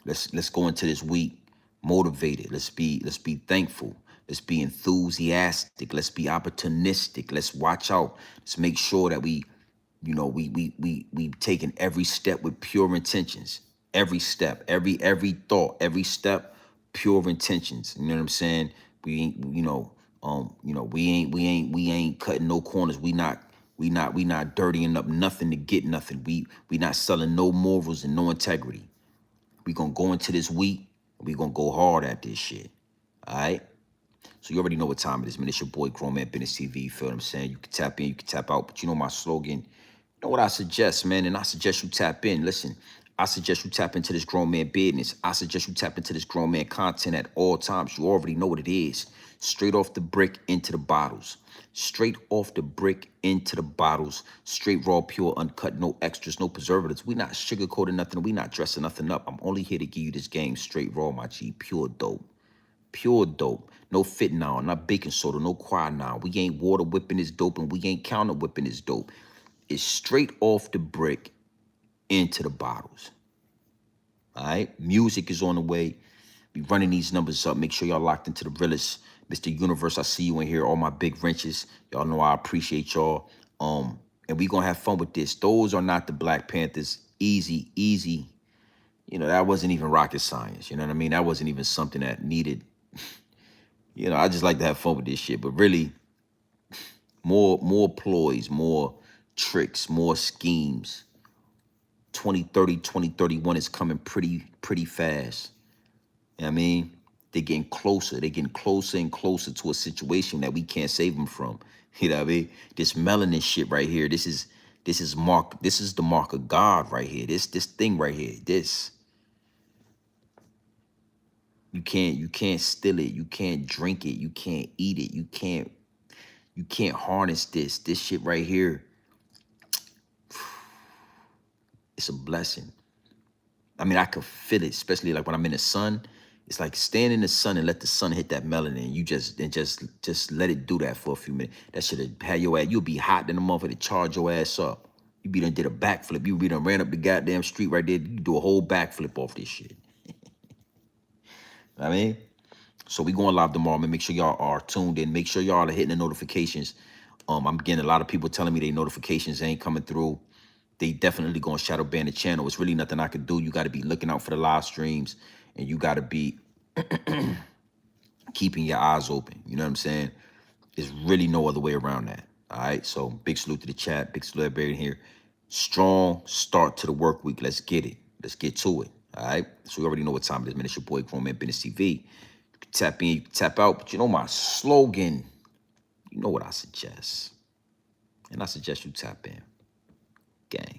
let's go into this week motivated. Let's be thankful. Let's be enthusiastic. Let's be opportunistic. Let's watch out. Let's make sure that we taking every step with pure intentions. Every step, every thought, every step, pure intentions. You know what I'm saying? We ain't, we ain't cutting no corners. We not We not dirtying up nothing to get nothing. We not selling no morals and no integrity. We gonna go into this week and we gonna go hard at this shit. All right. So you already know what time it is, man. It's your boy Grown Man Business TV. You feel what I'm saying? You can tap in, you can tap out, but you know my slogan. You know what I suggest, man? And I suggest you tap in. Listen, I suggest you tap into this grown man business. I suggest you tap into this grown man content at all times. You already know what it is. Straight off the brick into the bottles. Straight off the brick into the bottles. Straight raw, pure, uncut, no extras, no preservatives. We not sugarcoating nothing. We not dressing nothing up. I'm only here to give you this game straight raw, my G. Pure dope. Pure dope. No fentanyl, not baking soda, no quinine. We ain't water whipping this dope and we ain't counter whipping this dope. It's straight off the brick into the bottles. All right? Music is on the way. We running these numbers up. Make sure y'all locked into the realest. Mr. Universe, I see you in here. All my big wrenches. Y'all know I appreciate y'all. And we gonna have fun with this. Those are not the Black Panthers. Easy, easy. You know, that wasn't even rocket science. You know what I mean? That wasn't even something that needed. You know, I just like to have fun with this shit. But really, more ploys, more tricks, more schemes. 2030, 2031 is coming pretty fast. You know what I mean? They're getting closer. They're getting closer and closer to a situation that we can't save them from. You know what I mean? This melanin shit right here. This is the mark of God right here. This thing right here. This. You can't steal it. You can't drink it. You can't eat it. You can't harness this. This shit right here. It's a blessing. I mean, I could feel it, especially like when I'm in the sun. It's like stand in the sun and let the sun hit that melanin. You just let it do that for a few minutes. That should have had your ass. You'll be hot in the motherfucker to charge your ass up. You be done did a backflip. You be done ran up the goddamn street right there. You do a whole backflip off this shit. I mean, so we going live tomorrow, man. Make sure y'all are tuned in. Make sure y'all are hitting the notifications. I'm getting a lot of people telling me their notifications ain't coming through. They definitely gonna shadow ban the channel. It's really nothing I could do. You got to be looking out for the live streams, and you got to be keeping your eyes open. You know what I'm saying? There's really no other way around that. All right. So big salute to the chat. Big salute to everybody in here. Strong start to the work week. Let's get it. Let's get to it. All right. So you already know what time it is, man. It's your boy Grown Man Business TV. You can tap in, you can tap out, but you know my slogan. You know what I suggest. And I suggest you tap in. Gang.